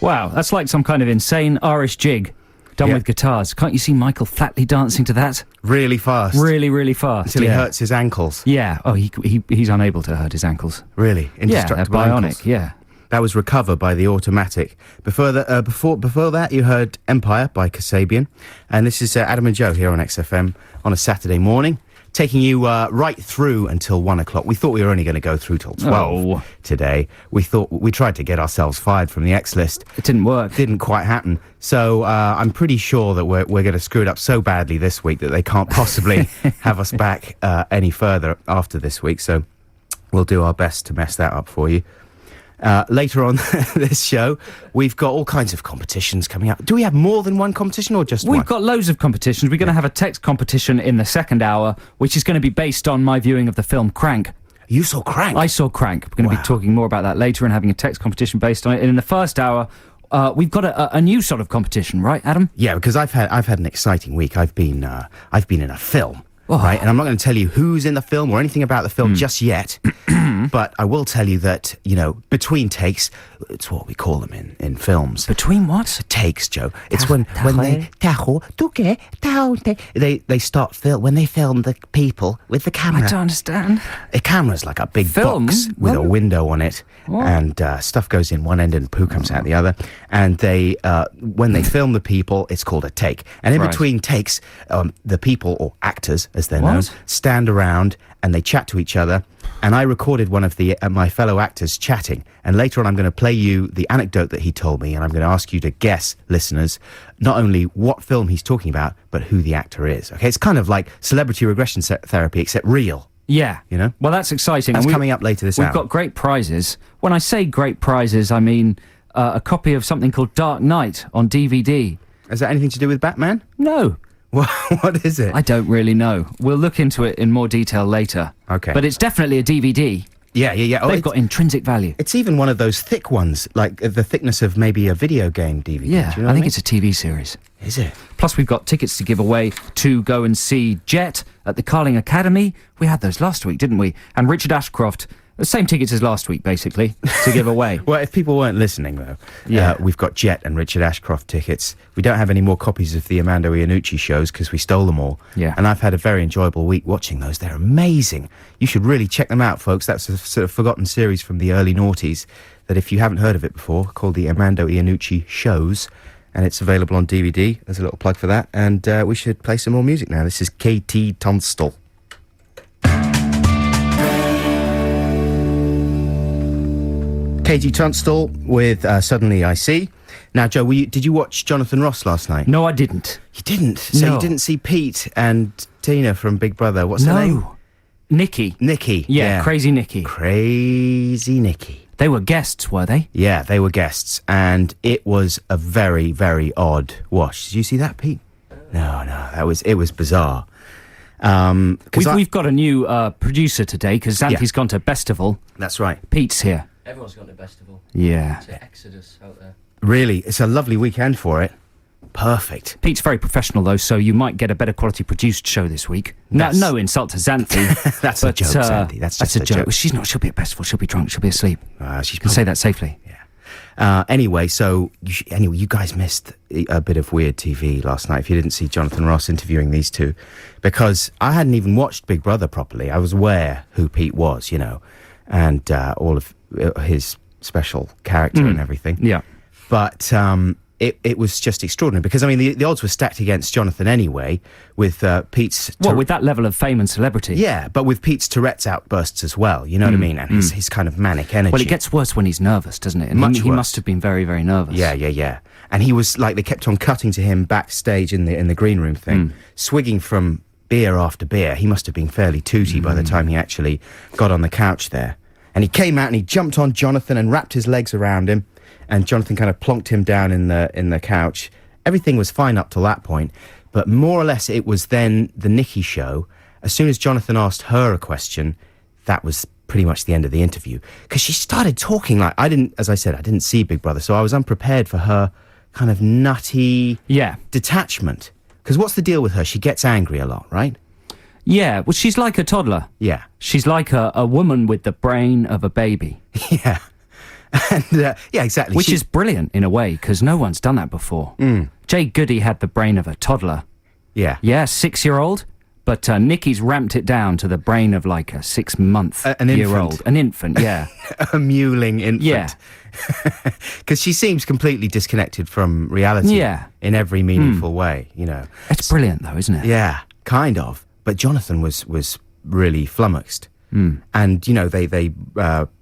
Wow, that's like some kind of insane Irish jig done with guitars. Can't you see Michael Flatley dancing to that? Really fast. Really, really fast. Until he hurts his ankles. Yeah. Oh, he's unable to hurt his ankles. Really? Indestructible they're bionic, ankles. yeah. That was Recover by The Automatic. Before that, you heard Empire by Kasabian. And this is Adam and Joe here on XFM on a Saturday morning, taking you right through until 1 o'clock. We thought we were only going to go through till 12 today. We tried to get ourselves fired from the X-List. It didn't work. Didn't quite happen. So I'm pretty sure that we're going to screw it up so badly this week that they can't possibly have us back any further after this week. So we'll do our best to mess that up for you. Later on this show, we've got all kinds of competitions coming up. Do we have more than one competition or just one? We've got loads of competitions. We're going to have a text competition in the second hour, which is going to be based on my viewing of the film Crank. You saw Crank? I saw Crank. We're going to be talking more about that later and having a text competition based on it. And in the first hour, we've got a new sort of competition, right, Adam? Yeah, because I've had an exciting week. I've been in a film. Oh. Right, and I'm not going to tell you who's in the film or anything about the film just yet, but I will tell you that, between takes, it's what we call them in films. Between what? Takes, Joe. It's when they start when they film the people with the camera. I don't understand. A camera's like a big Film? box with a window on it, and stuff goes in one end and poo comes out the other. And they, when they film the people, it's called a take. And in between takes, the people, or actors as they're known, stand around and they chat to each other. And I recorded one of my fellow actors chatting. And later on, I'm going to play you the anecdote that he told me, and I'm going to ask you to guess, listeners, not only what film he's talking about, but who the actor is. Okay, it's kind of like celebrity regression therapy, except real. Yeah. Well, that's exciting. That's coming up later this hour. We've got great prizes. When I say great prizes, I mean a copy of something called Dark Knight on DVD. Has that anything to do with Batman? No. What is it? I don't really know. We'll look into it in more detail later. Okay. But it's definitely a DVD. Yeah. They've got intrinsic value. It's even one of those thick ones, like the thickness of maybe a video game DVD. Yeah, Do you know I think it's a TV series. Is it? Plus, we've got tickets to give away to go and see Jet at the Carling Academy. We had those last week, didn't we? And Richard Ashcroft. The same tickets as last week, basically, to give away. Well, if people weren't listening, though, we've got Jet and Richard Ashcroft tickets. We don't have any more copies of the Armando Iannucci shows because we stole them all. Yeah. And I've had a very enjoyable week watching those. They're amazing. You should really check them out, folks. That's a sort of forgotten series from the early noughties that, if you haven't heard of it before, called the Armando Iannucci Shows. And it's available on DVD. There's a little plug for that. And we should play some more music now. This is KT Tunstall. KT Tunstall with Suddenly I See. Now, Joe, did you watch Jonathan Ross last night? No, I didn't. You didn't? So No. you didn't see Pete and Tina from Big Brother. What's her name? No. Nikki. Nikki. Yeah, Crazy Nikki. Crazy Nikki. They were guests, were they? Yeah, they were guests. And it was a very, very odd wash. Did you see that, Pete? No, it was bizarre. We've got a new producer today because Xanthi's gone to Bestival. That's right. Pete's here. Everyone's gone to Bestival. Yeah. It's an exodus out there. Really, it's a lovely weekend for it. Perfect. Pete's very professional, though, so you might get a better quality produced show this week. No insult to Xanthi. That's a joke, Xanthi. That's just a joke. She's not. She'll be at Bestival. She'll be drunk. She'll be asleep. She can say that safely. Yeah. Anyway, you guys missed a bit of weird TV last night if you didn't see Jonathan Ross interviewing these two, because I hadn't even watched Big Brother properly. I was aware who Pete was, and all of his special character and everything. Yeah. But it was just extraordinary because, I mean, the odds were stacked against Jonathan anyway, with Pete's... with that level of fame and celebrity. Yeah, but with Pete's Tourette's outbursts as well, you know what I mean? And his kind of manic energy. Well, it gets worse when he's nervous, doesn't it? And Much he worse. must have been very, very nervous. Yeah. And he was, like, they kept on cutting to him backstage in the green room thing, swigging from beer after beer. He must have been fairly tooty by the time he actually got on the couch there. And he came out and he jumped on Jonathan and wrapped his legs around him. And Jonathan kind of plonked him down in the couch. Everything was fine up till that point. But more or less it was then the Nikki show. As soon as Jonathan asked her a question, that was pretty much the end of the interview. Because she started talking like... I didn't see Big Brother, so I was unprepared for her kind of nutty detachment. Because what's the deal with her? She gets angry a lot, right? Yeah, well, she's like a toddler. Yeah. She's like a woman with the brain of a baby. Yeah. And, yeah, exactly. Which is brilliant in a way, because no one's done that before. Jade Goody had the brain of a toddler. Yeah. Yeah, 6-year-old. But Nikki's ramped it down to the brain of like a 6-month-year-old. An infant, yeah. A mewling infant. Yeah. Because she seems completely disconnected from reality in every meaningful way, you know. It's brilliant, though, isn't it? Yeah, kind of. But Jonathan was really flummoxed. And, you know, they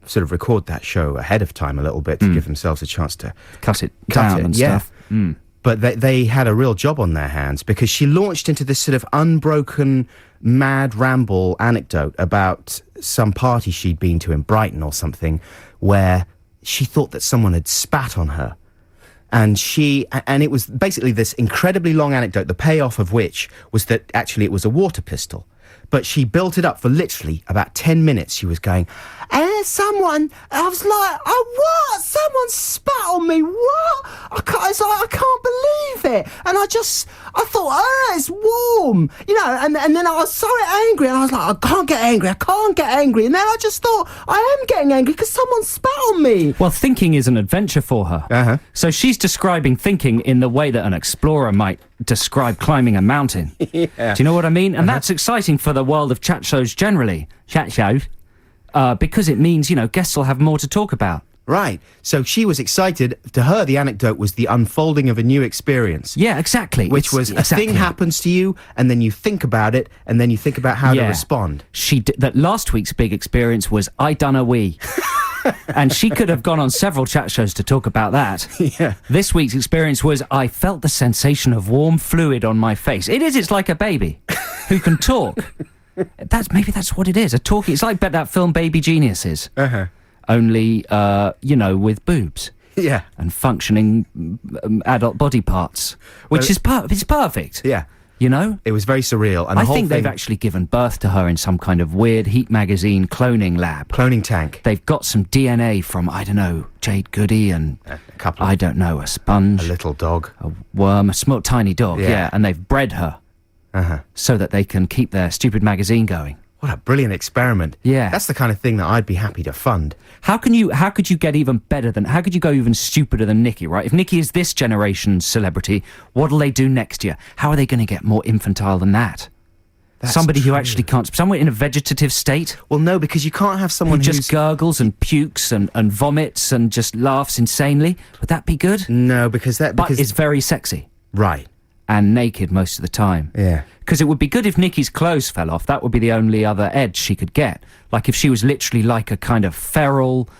sort of record that show ahead of time a little bit to give themselves a chance to cut it down and stuff. But they had a real job on their hands, because she launched into this sort of unbroken, mad ramble anecdote about some party she'd been to in Brighton or something, where she thought that someone had spat on her. And it was basically this incredibly long anecdote, the payoff of which was that actually it was a water pistol. But she built it up for literally about 10 minutes. She was going, I was like, oh, what? Someone spat on me, what? I can't believe it. And I thought, oh, it's warm. You know, and then I was so angry, and I was like, I can't get angry. And then I just thought, I am getting angry because someone spat on me. Well, thinking is an adventure for her. Uh-huh. So she's describing thinking in the way that an explorer might describe climbing a mountain. Yeah. Do you know what I mean? And that's exciting for the world of chat shows generally. Chat shows. Because it means, you know, guests will have more to talk about. Right. So she was excited. To her, the anecdote was the unfolding of a new experience. Yeah, exactly. Which was a thing happens to you, and then you think about it, and then you think about how to respond. That last week's big experience was, I done a wee. And she could have gone on several chat shows to talk about that. Yeah. This week's experience was, I felt the sensation of warm fluid on my face. It's like a baby who can talk. Maybe that's what it is. It's like that film Baby Geniuses. Uh-huh. Only, you know, with boobs. Yeah. And functioning adult body parts. Which is it's perfect. Yeah. You know? It was very surreal. And I think they've actually given birth to her in some kind of weird Heat magazine cloning lab. Cloning tank. They've got some DNA from, I don't know, Jade Goody and a couple. I don't know, a sponge. A little dog. A worm, a small tiny dog, yeah. And they've bred her so that they can keep their stupid magazine going. What a brilliant experiment. Yeah. That's the kind of thing that I'd be happy to fund. How could you get even better than, how could you go even stupider than Nikki, right? If Nikki is this generation's celebrity, what'll they do next year? How are they going to get more infantile than that? That's Somebody true. who actually can't, somewhere in a vegetative state? Well, no, because you can't have someone who who's... just gurgles and pukes and vomits and just laughs insanely. Would that be good? No, because But it's very sexy. Right. And naked most of the time. Yeah. Because it would be good if Nikki's clothes fell off. That would be the only other edge she could get. Like if she was literally like a kind of feral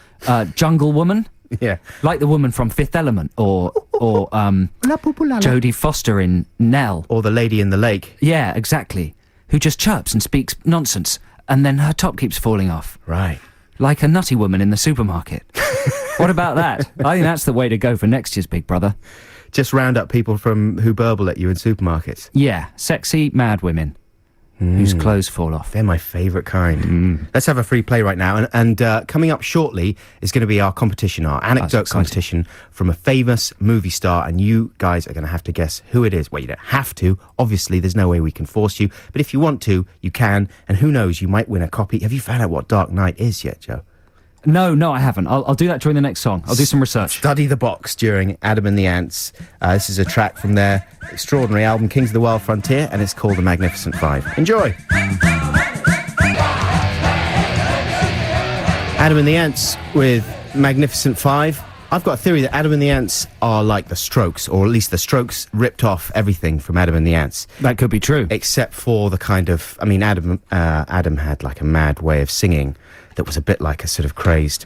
jungle woman. Yeah. Like the woman from Fifth Element or Jodie Foster in Nell. Or the lady in the lake. Yeah, exactly. Who just chirps and speaks nonsense. And then her top keeps falling off. Right. Like a nutty woman in the supermarket. What about that? I think that's the way to go for next year's Big Brother. Just round up people who burble at you in supermarkets. Yeah, sexy, mad women whose clothes fall off. They're my favourite kind. Let's have a free play right now. And coming up shortly is going to be our competition, our anecdote competition from a famous movie star. And you guys are going to have to guess who it is. Well, you don't have to. Obviously, there's no way we can force you. But if you want to, you can. And who knows, you might win a copy. Have you found out what Dark Knight is yet, Joe? No, I haven't. I'll do that during the next song. I'll do some research. Study the box during Adam and the Ants. This is a track from their extraordinary album, Kings of the Wild Frontier, and it's called The Magnificent Five. Enjoy! Adam and the Ants with Magnificent Five. I've got a theory that Adam and the Ants are like the Strokes, or at least the Strokes ripped off everything from Adam and the Ants. That could be true. Except for the kind of... I mean, Adam had like a mad way of singing that was a bit like a sort of crazed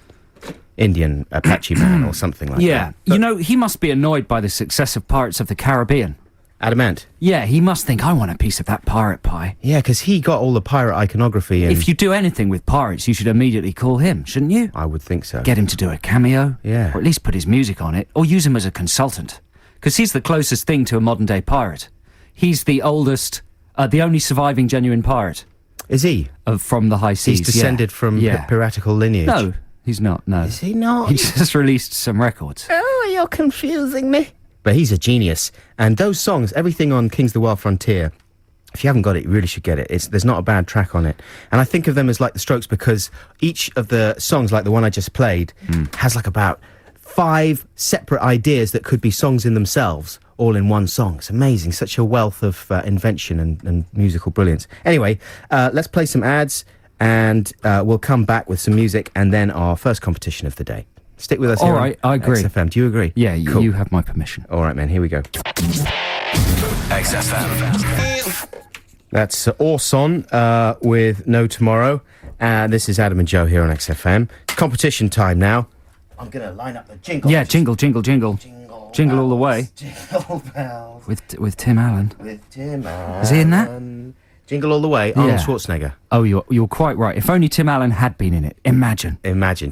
Indian Apache man or something like that. Yeah, you know, he must be annoyed by the success of Pirates of the Caribbean. Adam Ant? Yeah, he must think, I want a piece of that pirate pie. Yeah, because he got all the pirate iconography. And if you do anything with pirates, you should immediately call him, shouldn't you? I would think so. Get him to do a cameo. Yeah. Or at least put his music on it. Or use him as a consultant. Because he's the closest thing to a modern-day pirate. He's the oldest, the only surviving genuine pirate. Is he? From the high seas. He's descended from piratical lineage. No, he's not, no. Is he not? He just released some records. Oh, you're confusing me. But he's a genius. And those songs, everything on Kings of the Wild Frontier, If you haven't got it, you really should get it. There's not a bad track on it. And I think of them as like the Strokes because each of the songs, like the one I just played, has like about 5 separate ideas that could be songs in themselves, all in one song. It's amazing. Such a wealth of invention and musical brilliance. Anyway, let's play some ads and we'll come back with some music and then our first competition of the day. Stick with us here. All right, I agree. XFM. Do you agree? Yeah, Cool. you have my permission. All right, man, here we go. XFM. That's Orson with No Tomorrow. This is Adam and Joe here on XFM. Competition time now. I'm going to line up the jingles. Yeah, jingle, jingle, jingle. Jingle all the way. Jingle bells. With Tim Allen. With Tim Allen. Is he in that? Jingle all the way. Arnold Schwarzenegger. Oh, you're quite right. If only Tim Allen had been in it. Imagine.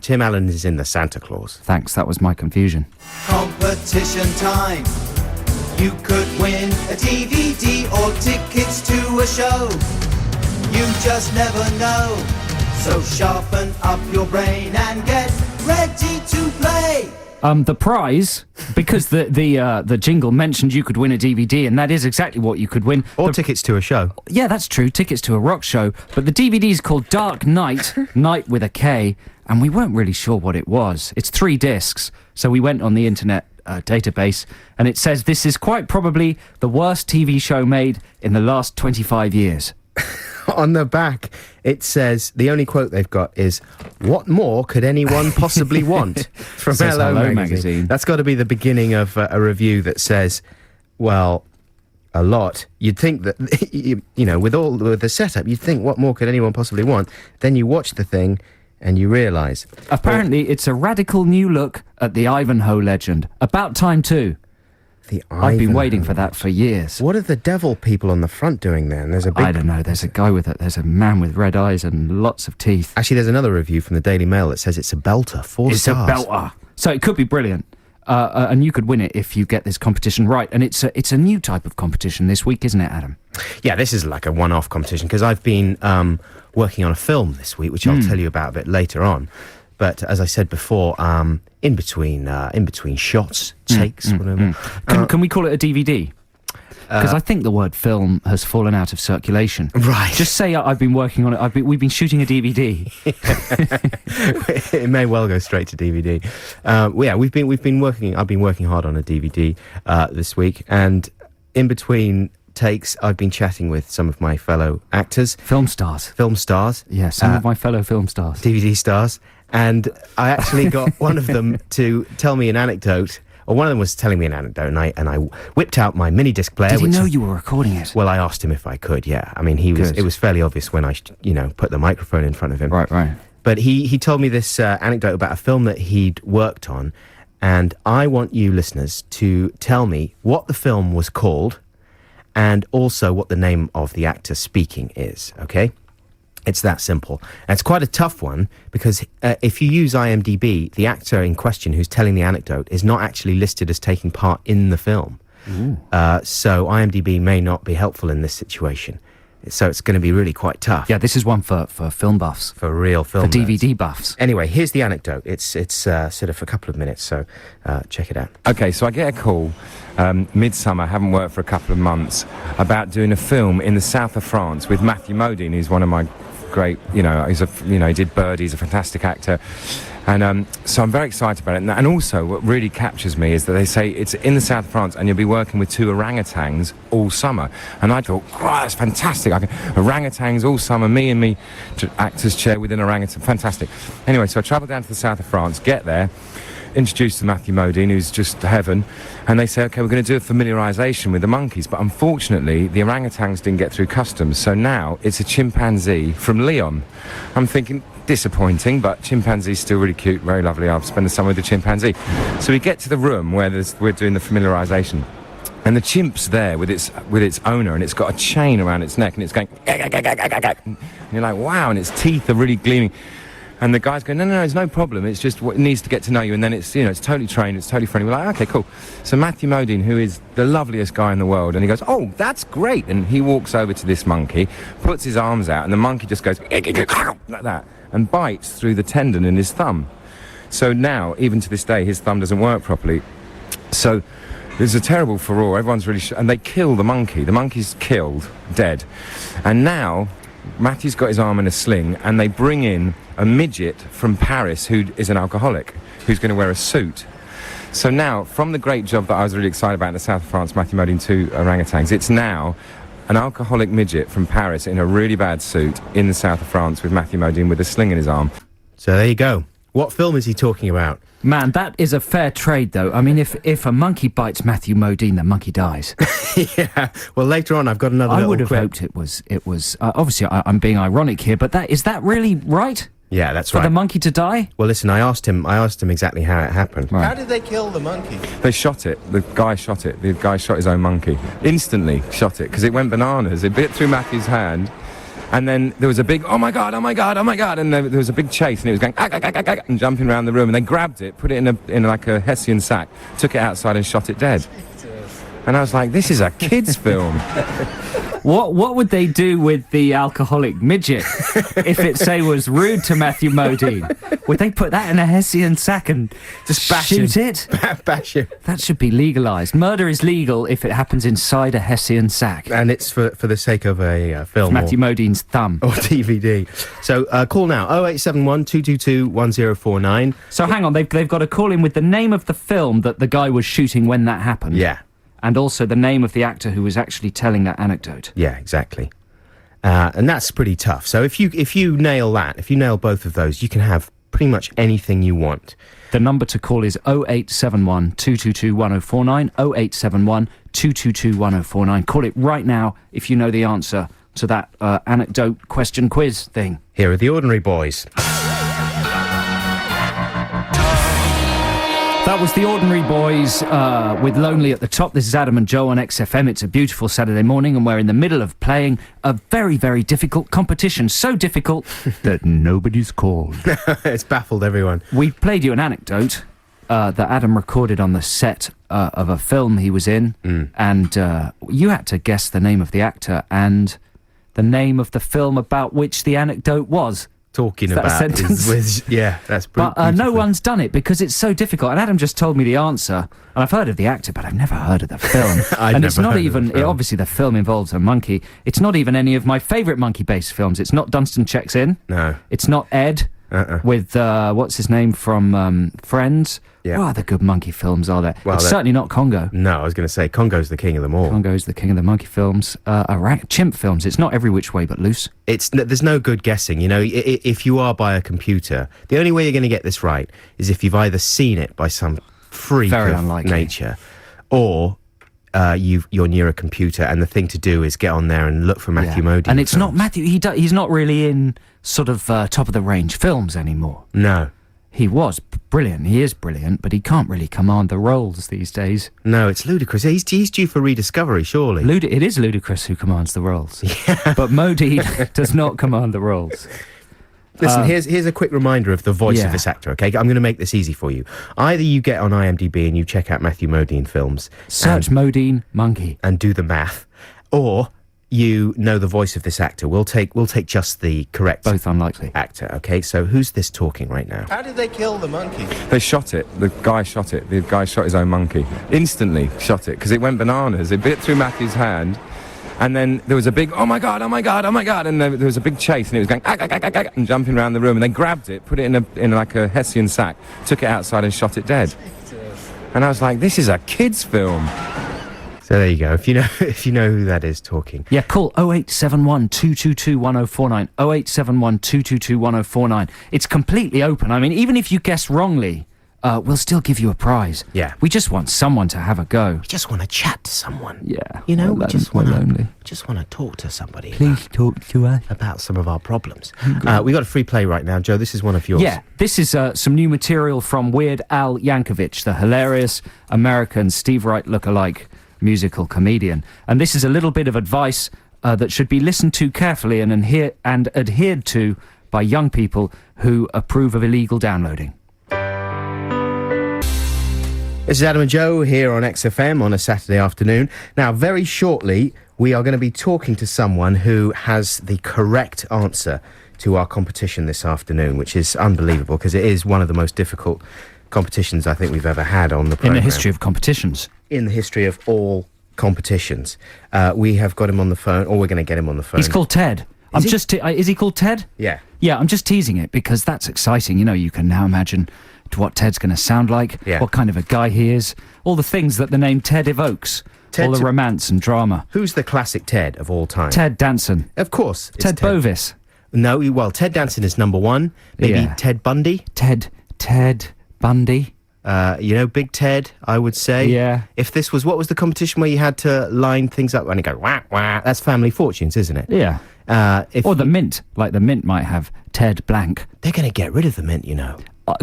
Tim Allen is in the Santa Claus. Thanks, that was my confusion. Competition time. You could win a DVD or tickets to a show. You just never know. So sharpen up your brain and get ready to play. The prize, because the jingle mentioned you could win a DVD, and that is exactly what you could win. Or tickets to a show. Yeah, that's true. Tickets to a rock show. But the DVD is called Dark Knight, Night with a K, and we weren't really sure what it was. It's 3 discs, so we went on the internet database, and it says this is quite probably the worst TV show made in the last 25 years. On the back, it says, the only quote they've got is, "What more could anyone possibly want?" From Says Hello Hello magazine. That's got to be the beginning of a review that says, well, a lot. You'd think that, you know, with the setup, you'd think, what more could anyone possibly want? Then you watch the thing and you realise. Apparently, it's a radical new look at the Ivanhoe legend. About time, too. I've been waiting for that for years. What are the devil people on the front doing then? There's a big... I don't know. There's a man with red eyes and lots of teeth. Actually, there's another review from the Daily Mail that says it's a belter. 4 stars. It's a belter. So it could be brilliant. And you could win it if you get this competition right. And it's a new type of competition this week, isn't it, Adam? Yeah, this is like a one-off competition because I've been working on a film this week, which I'll tell you about a bit later on. But as I said before, in between shots, takes, whatever. Can we call it a DVD? Because I think the word film has fallen out of circulation. Right. Just say I've been working on it. We've been shooting a DVD. It may well go straight to DVD. Yeah, we've been working. I've been working hard on a DVD this week, and in between takes, I've been chatting with some of my fellow actors, Film stars. Yeah, some of my fellow film stars. DVD stars, and I actually got one of them to tell me an anecdote. Or one of them was telling me an anecdote, and I whipped out my mini disc player. Did he know you were recording it? Well, I asked him if I could. Yeah, I mean, it was fairly obvious when I, put the microphone in front of him. Right. But he told me this anecdote about a film that he'd worked on, and I want you listeners to tell me what the film was called, and also what the name of the actor speaking is. Okay. It's that simple. And it's quite a tough one because if you use IMDb, the actor in question who's telling the anecdote is not actually listed as taking part in the film. So IMDb may not be helpful in this situation. So it's going to be really quite tough. Yeah, this is one for film buffs. For real film For nerds. DVD buffs. Anyway, here's the anecdote. It's sort of a couple of minutes, so check it out. Okay, so I get a call, midsummer, haven't worked for a couple of months, about doing a film in the south of France with Matthew Modine, who's one of my great, he did Birdie, he's a fantastic actor. And so I'm very excited about it. And also, what really captures me is that they say it's in the south of France and you'll be working with 2 orangutans all summer. And I thought, wow, that's fantastic. Orangutans all summer, me, actor's chair with an orangutan, fantastic. Anyway, so I travel down to the south of France, get there, introduced to Matthew Modine, who's just heaven, and they say, okay, we're going to do a familiarisation with the monkeys, but unfortunately the orangutans didn't get through customs, so now it's a chimpanzee from Lyon. I'm thinking, disappointing, but chimpanzee's still really cute, very lovely. I'll spend the summer with the chimpanzee. So we get to the room where we're doing the familiarisation, and the chimp's there with its owner, and it's got a chain around its neck, and it's going, and you're like, wow, and its teeth are really gleaming. And the guy's going, no, it's no problem. It's just what it needs to get to know you. And then it's totally trained. It's totally friendly. We're like, okay, cool. So Matthew Modine, who is the loveliest guy in the world, and he goes, oh, that's great. And he walks over to this monkey, puts his arms out, and the monkey just goes like that and bites through the tendon in his thumb. So now, even to this day, his thumb doesn't work properly. So there's a terrible furore. Everyone's really... and they kill the monkey. The monkey's killed, dead. And now Matthew's got his arm in a sling, and they bring in a midget from Paris who is an alcoholic, who's going to wear a suit. So now, from the great job that I was really excited about in the south of France, Matthew Modine 2 orangutans, it's now an alcoholic midget from Paris in a really bad suit in the south of France with Matthew Modine with a sling in his arm. So there you go. What film is he talking about? Man, that is a fair trade, though. I mean, if a monkey bites Matthew Modine, the monkey dies. Yeah. Well, later on, I've got another. I would have clip. hoped it was. Obviously, I'm being ironic here, but is that really right? Yeah, that's For right. the monkey to die? Well, listen, I asked him exactly how it happened. Right. How did they kill the monkey? They shot it. The guy shot it. The guy shot his own monkey. Instantly shot it, because it went bananas. It bit through Matthew's hand, and then there was a big, oh my God, and there was a big chase, and it was going, and jumping around the room, and they grabbed it, put it in like a Hessian sack, took it outside and shot it dead. And I was like, this is a kid's film. What would they do with the alcoholic midget if it, say, was rude to Matthew Modine? Would they put that in a Hessian sack and Just bash shoot him. it? Bash him. That should be legalised. Murder is legal if it happens inside a Hessian sack. And it's for the sake of a film Matthew Modine's thumb. or DVD. So call now, 0871 222 1049. So hang on, they've got to call in with the name of the film that the guy was shooting when that happened. Yeah. And also the name of the actor who was actually telling that anecdote. Yeah, exactly. And that's pretty tough. So if you nail that, if you nail both of those, you can have pretty much anything you want. The number to call is 0871 222 1049, 0871 222 1049. Call it right now if you know the answer to that anecdote question quiz thing. Here are the Ordinary Boys. That was the Ordinary Boys with Lonely at the top. This is Adam and Joe on XFM. It's a beautiful Saturday morning and we're in the middle of playing a very, very difficult competition. So difficult that nobody's called. It's baffled everyone. We played you an anecdote that Adam recorded on the set of a film he was in. And you had to guess the name of the actor and the name of the film about which the anecdote was. Talking Is that a about sentence? yeah, that's But beautiful. no one's done it because it's so difficult. And Adam just told me the answer, and I've heard of the actor, but I've never heard of the film. I'd and it's never not heard of even. the film. Obviously, the film involves a monkey. It's not even any of my favourite monkey-based films. It's not Dunstan Checks In. No. It's not Ed with what's his name from Friends. Yeah. What other good monkey films are there? Well, it's certainly not Congo. No, I was going to say Congo's the king of them all. Congo's the king of the monkey films. Chimp films. It's not Every Which Way But Loose. There's no good guessing. You know, if you are by a computer, the only way you're going to get this right is if you've either seen it by some freak Very of unlikely. nature, or you're near a computer, and the thing to do is get on there and look for Matthew Modine. And it's not films. Matthew. He's not really in sort of top of the range films anymore. No. He was brilliant. He is brilliant, but he can't really command the roles these days. No, it's ludicrous. He's due for rediscovery, surely. It is Ludacris who commands the roles. But Modine does not command the roles. Listen, here's a quick reminder of the voice Yeah. of this actor, okay? I'm going to make this easy for you. Either you get on IMDb and you check out Matthew Modine films. Search Modine monkey. And do the math, or you know the voice of this actor. We'll take just the correct Both unlikely. actor, okay? So who's this talking right now? How did they kill the monkey? They shot it. The guy shot it. The guy shot his own monkey. Instantly shot it, because it went bananas. It bit through Matthew's hand, and then there was a big, oh my God, and there was a big chase, and it was going, and jumping around the room, and they grabbed it, put it in like a Hessian sack, took it outside and shot it dead. And I was like, this is a kid's film. So there you go. If you know who that is talking. Yeah, call 0871 222 1049. 0871 222 1049. It's completely open. I mean, even if you guess wrongly, we'll still give you a prize. Yeah. We just want someone to have a go. We just want to chat to someone. Yeah. You know, we're we just we're want lonely. to talk to somebody Please talk to us. about some of our problems. We got a free play right now, Joe. This is one of yours. Yeah, this is some new material from Weird Al Yankovic, the hilarious American Steve Wright lookalike musical comedian. And this is a little bit of advice that should be listened to carefully and adhered to by young people who approve of illegal downloading. This is Adam and Joe here on XFM on a Saturday afternoon. Now, very shortly, we are going to be talking to someone who has the correct answer to our competition this afternoon, which is unbelievable because it is one of the most difficult competitions I think we've ever had on the In programme. the history of competitions. In the history of all competitions. We have got him on the phone, or we're going to get him on the phone. He's called Ted. Is he called Ted? Yeah. Yeah, I'm just teasing it because that's exciting. You know, you can now imagine what Ted's going to sound like, Yeah. what kind of a guy he is, all the things that the name Ted evokes, Ted all the to- romance and drama. Who's the classic Ted of all time? Ted Danson. Of course. It's Ted Bovis. No, well, Ted Danson is number one. Maybe Yeah. Ted Bundy. Ted Bundy. Big Ted, I would say. Yeah. If this was, what was the competition where you had to line things up and you go, wah, wah? That's Family Fortunes, isn't it? Yeah. Or the Mint. Like the Mint might have Ted Blank. They're going to get rid of the Mint, you know.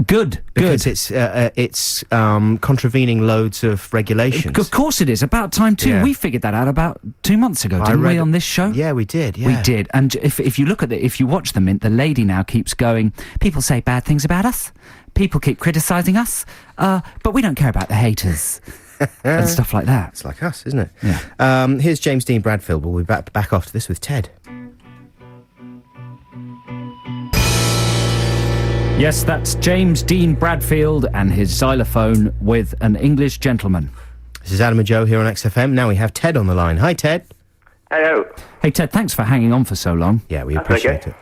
Good. Because it's contravening loads of regulations. Of course it is. About time too. Yeah. We figured that out about 2 months ago, didn't we, on this show? Yeah, we did. Yeah. We did. And if you look at if you watch the Mint, the lady now keeps going, people say bad things about us. People keep criticising us. But we don't care about the haters. And stuff like that. It's like us, isn't it? Yeah. Here's James Dean Bradfield. We'll be back after this with Ted. Yes, that's James Dean Bradfield and his xylophone with an English gentleman. This is Adam and Joe here on XFM. Now we have Ted on the line. Hi, Ted. Hello. Hey, Ted, thanks for hanging on for so long. Yeah, we That's appreciate okay. it.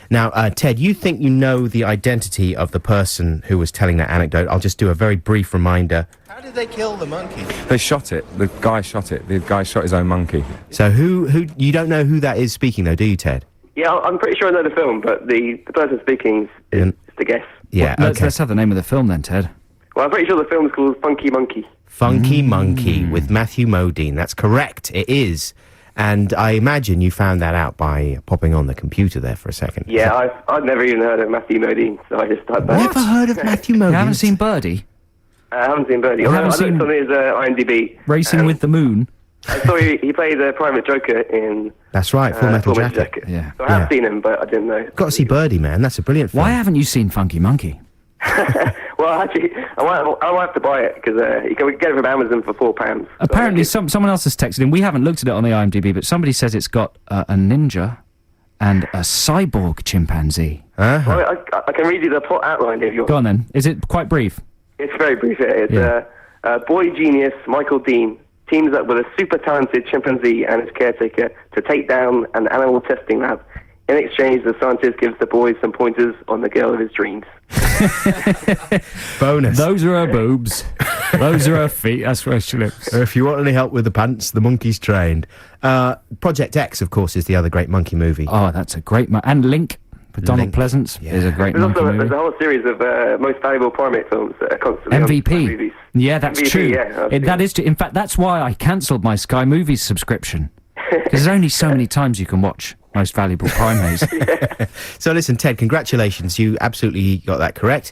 Now, Ted, you think you know the identity of the person who was telling that anecdote. I'll just do a very brief reminder. How did they kill the monkey? They shot it. The guy shot it. The guy shot his own monkey. So who you don't know who that is speaking, though, do you, Ted? Yeah, I'm pretty sure I know the film, but the person speaking is the guess. Yeah, Let's okay. have the name of the film then, Ted. Well, I'm pretty sure the film's called Funky Monkey. Funky Monkey with Matthew Modine. That's correct. It is. And I imagine you found that out by popping on the computer there for a second. Yeah, I've never even heard of Matthew Modine, so I just typed that. Never heard of Matthew Modine? You haven't seen Birdie? I haven't seen Birdie. You I haven't looked seen on his IMDb. Racing with the Moon? I saw he played the Private Joker in That's right, Full Metal Full Metal Jacket. Yeah. So I have Yeah. seen him, but I didn't know. Got to see Birdie, man. That's a brilliant film. Why haven't you seen Funky Monkey? Well, actually, I might have to buy it because you can get it from Amazon for £4. Apparently, someone else has texted in. We haven't looked at it on the IMDb, but somebody says it's got a ninja and a cyborg chimpanzee. Uh-huh. Well, I can read you the plot outline if you want. Go on then. Is it quite brief? It's very brief. It's Yeah. boy genius Michael Dean teams up with a super talented chimpanzee and his caretaker to take down an animal testing lab. In exchange, the scientist gives the boy some pointers on the girl of his dreams. Bonus. Those are her boobs. Those are her feet. That's where she lives. If you want any help with the pants, the monkey's trained. Project X, of course, is the other great monkey movie. Oh, that's a great... And Link, with Donald Link, Pleasance, yeah. is a great There's monkey also movie. there's a whole series of most valuable primate films that are constantly on Sky MVP. Movies. Yeah, that's MVP, true. yeah, I've That seen is true. In fact, that's why I cancelled my Sky Movies subscription. Because there's only so many times you can watch Most Valuable Primates. So listen, Ted, congratulations. You absolutely got that correct.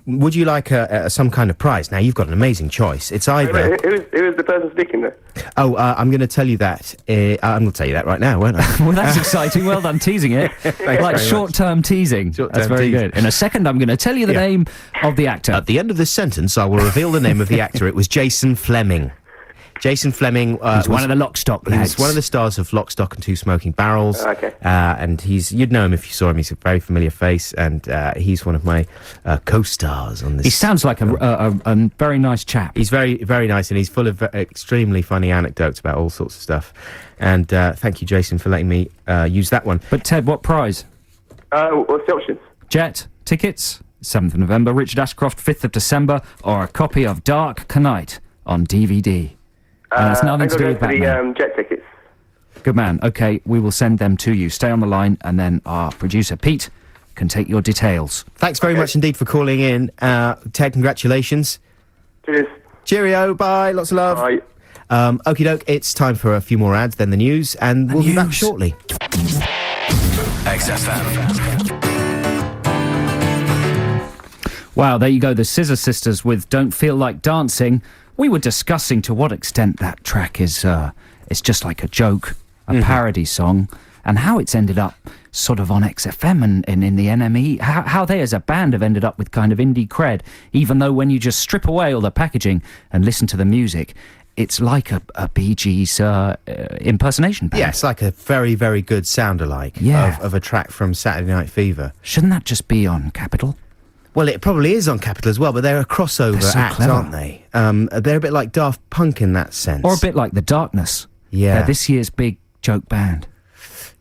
Would you like some kind of prize? Now, you've got an amazing choice. It's either... Who is the person speaking there? Oh, I'm going to tell you that. I'm going to tell you that right now, won't I? Well, that's exciting. Well done teasing it. very Like much. short-term teasing. Short-term That's very tease. good. In a second, I'm going to tell you the Yeah. name of the actor. At the end of this sentence, I will reveal the name of the actor. It was Jason Fleming. Jason Fleming He's one of the Lockstock lads. He's one of the stars of Lock, Stock and Two Smoking Barrels. Okay. And you'd know him if you saw him. He's a very familiar face, and he's one of my co-stars on this. He sounds like a very nice chap. He's very, very nice, and he's full of extremely funny anecdotes about all sorts of stuff. And thank you, Jason, for letting me use that one. But Ted, what prize? What's the options? Jet, tickets, 7th of November, Richard Ashcroft, 5th of December, or a copy of Dark Knight on DVD. And it's nothing to do with for Batman. the jet tickets. Good man. Okay, we will send them to you. Stay on the line, and then our producer, Pete, can take your details. Thanks very much indeed for calling in. Ted, congratulations. Cheers. Cheerio, bye, lots of love. Bye. Okie doke, it's time for a few more ads, then the news, and we'll be back news. shortly. XFM. Wow, there you go, the Scissor Sisters with Don't Feel Like Dancing. We were discussing to what extent that track is it's just like a joke, a parody song, and how it's ended up sort of on XFM and in the NME, how they as a band have ended up with kind of indie cred, even though when you just strip away all the packaging and listen to the music, it's like a Bee Gees impersonation band. Yeah, it's like a very, very good sound-alike Yeah. of a track from Saturday Night Fever. Shouldn't that just be on Capitol? Well, it probably is on Capital as well, but they're a crossover They're so act, clever. aren't they? They're a bit like Daft Punk in that sense. Or a bit like The Darkness. Yeah. They're this year's big joke band.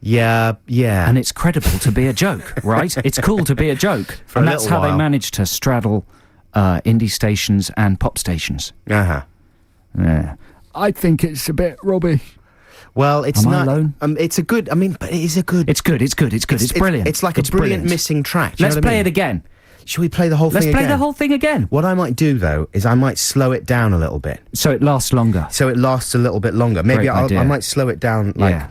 Yeah. And it's credible to be a joke, right? It's cool to be a joke. For and a that's little how they while. manage to straddle indie stations and pop stations. Uh-huh. Yeah. I think it's a bit rubbish. Well, it's Am I not. alone? It's a good. I mean, but it is a good. It's good. It's brilliant. It's like a brilliant missing track. Do you Let's know what I play mean? it again. Should we play the whole Let's thing play again? the whole thing again. What I might do though is I might slow it down a little bit, So it lasts longer. so it lasts a little bit longer. Maybe Great idea. I might slow it down like